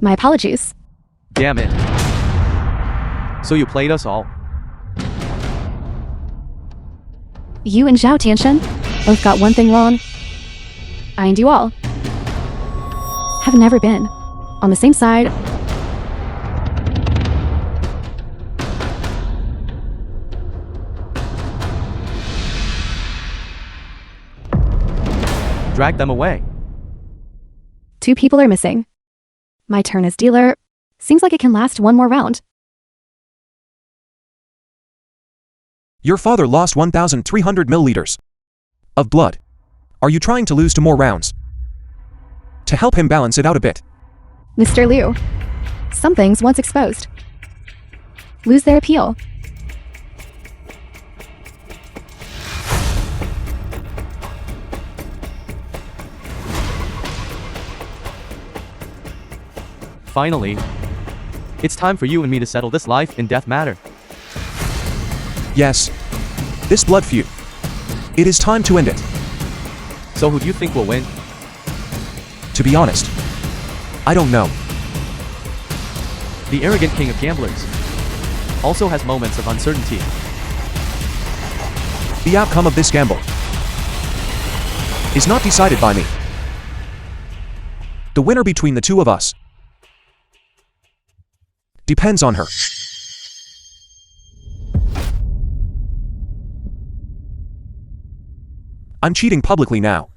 My apologies. Damn it. So you played us all. You and Zhao Tianshan both got one thing wrong. I and you all have never been on the same side. Drag them away. 2 people are missing. My turn as dealer. Seems like it can last one more round. Your father lost 1,300 milliliters of blood. Are you trying to lose 2 more rounds? To help him balance it out a bit. Mr. Liu, some things once exposed lose their appeal. Finally, it's time for you and me to settle this life and death matter. Yes. This blood feud. It is time to end it. So who do you think will win? To be honest, I don't know. The arrogant king of gamblers also has moments of uncertainty. The outcome of this gamble is not decided by me. The winner between the two of us depends on her. I'm cheating publicly now.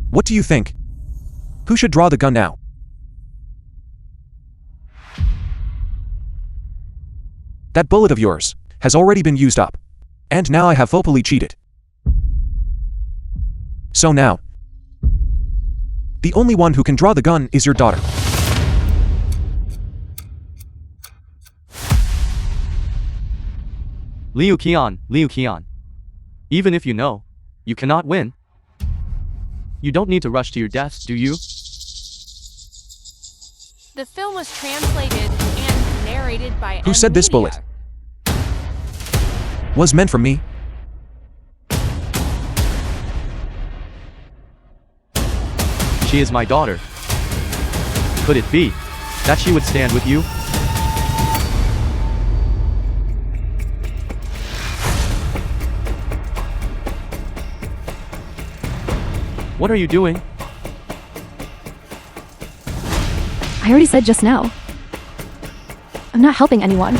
What do you think? Who should draw the gun now? That bullet of yours has already been used up, and now I have vocally cheated. So now, the only one who can draw the gun is your daughter. Liu Qian. Even if you know, you cannot win. You don't need to rush to your death, do you? The film was translated and narrated by Who said this bullet was meant for me? She is my daughter. Could it be that she would stand with you? What are you doing? I already said just now. I'm not helping anyone.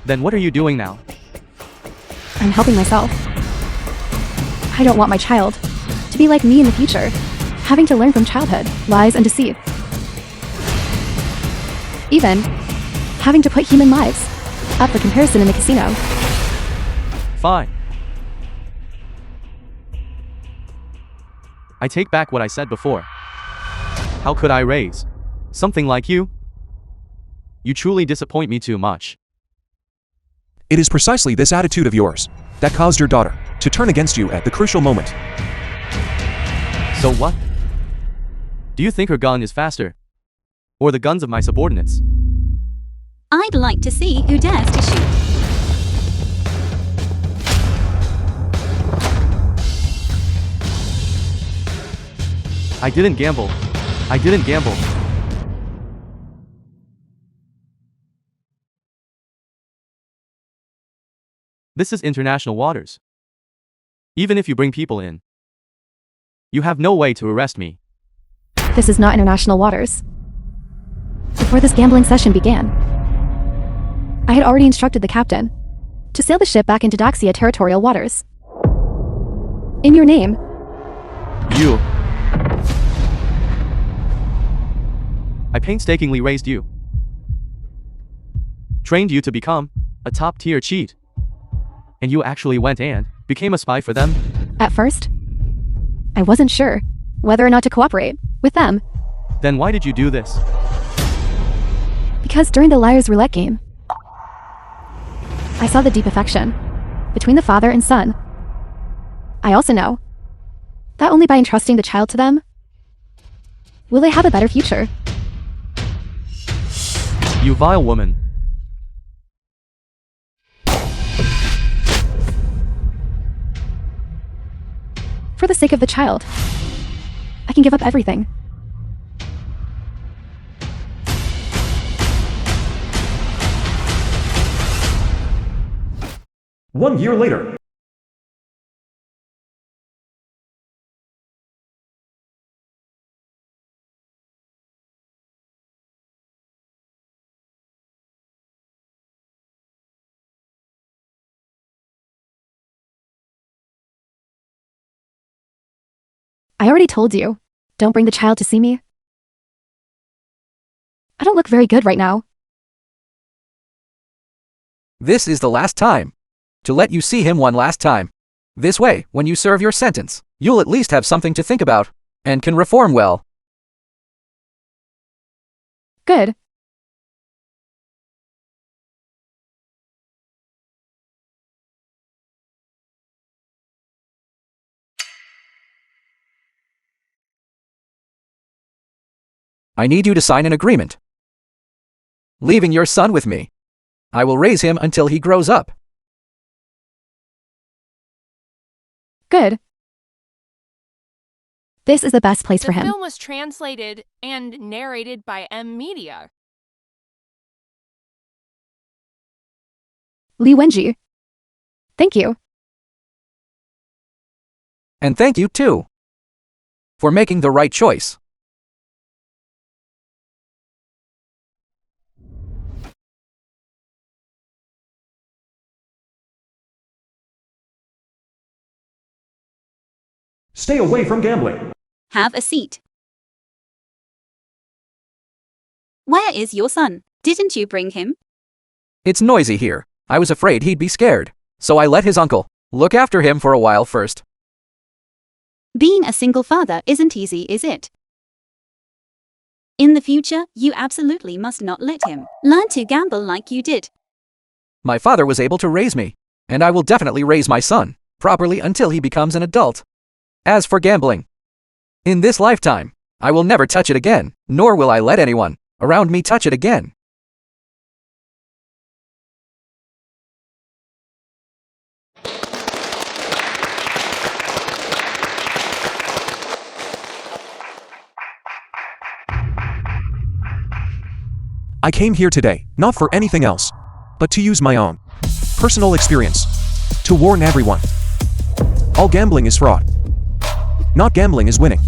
Then what are you doing now? I'm helping myself. I don't want my child to be like me in the future, having to learn from childhood, lies and deceit. Even having to put human lives up for comparison in the casino. Fine. I take back what I said before. How could I raise something like you? You truly disappoint me too much. It is precisely this attitude of yours that caused your daughter to turn against you at the crucial moment. So what? Do you think her gun is faster? Or the guns of my subordinates? I'd like to see who dares to shoot. I didn't gamble. I didn't gamble. This is international waters. Even if you bring people in, you have no way to arrest me. This is not international waters. Before this gambling session began, I had already instructed the captain to sail the ship back into Daxia territorial waters. In your name. You. I painstakingly raised you. Trained you to become a top-tier cheat. And you actually went and became a spy for them? At first, I wasn't sure whether or not to cooperate with them. Then why did you do this? Because during the Liar's Roulette game, I saw the deep affection between the father and son. I also know that only by entrusting the child to them will they have a better future. You vile woman. For the sake of the child, I can give up everything. One year later. I already told you, don't bring the child to see me. I don't look very good right now. This is the last time to let you see him one last time. This way, when you serve your sentence, you'll at least have something to think about and can reform well. Good. I need you to sign an agreement. Leaving your son with me. I will raise him until he grows up. Good. This is the best place The for him. film was translated and narrated by M Media. Li Wenji. Thank you. And thank you, too, for making the right choice. Stay away from gambling. Have a seat. Where is your son? Didn't you bring him? It's noisy here. I was afraid he'd be scared, so I let his uncle look after him for a while first. Being a single father isn't easy, is it? In the future, you absolutely must not let him learn to gamble like you did. My father was able to raise me, and I will definitely raise my son properly until he becomes an adult. As for gambling, in this lifetime, I will never touch it again, nor will I let anyone around me touch it again. I came here today, not for anything else, but to use my own personal experience to warn everyone. All gambling is fraud. Not gambling is winning.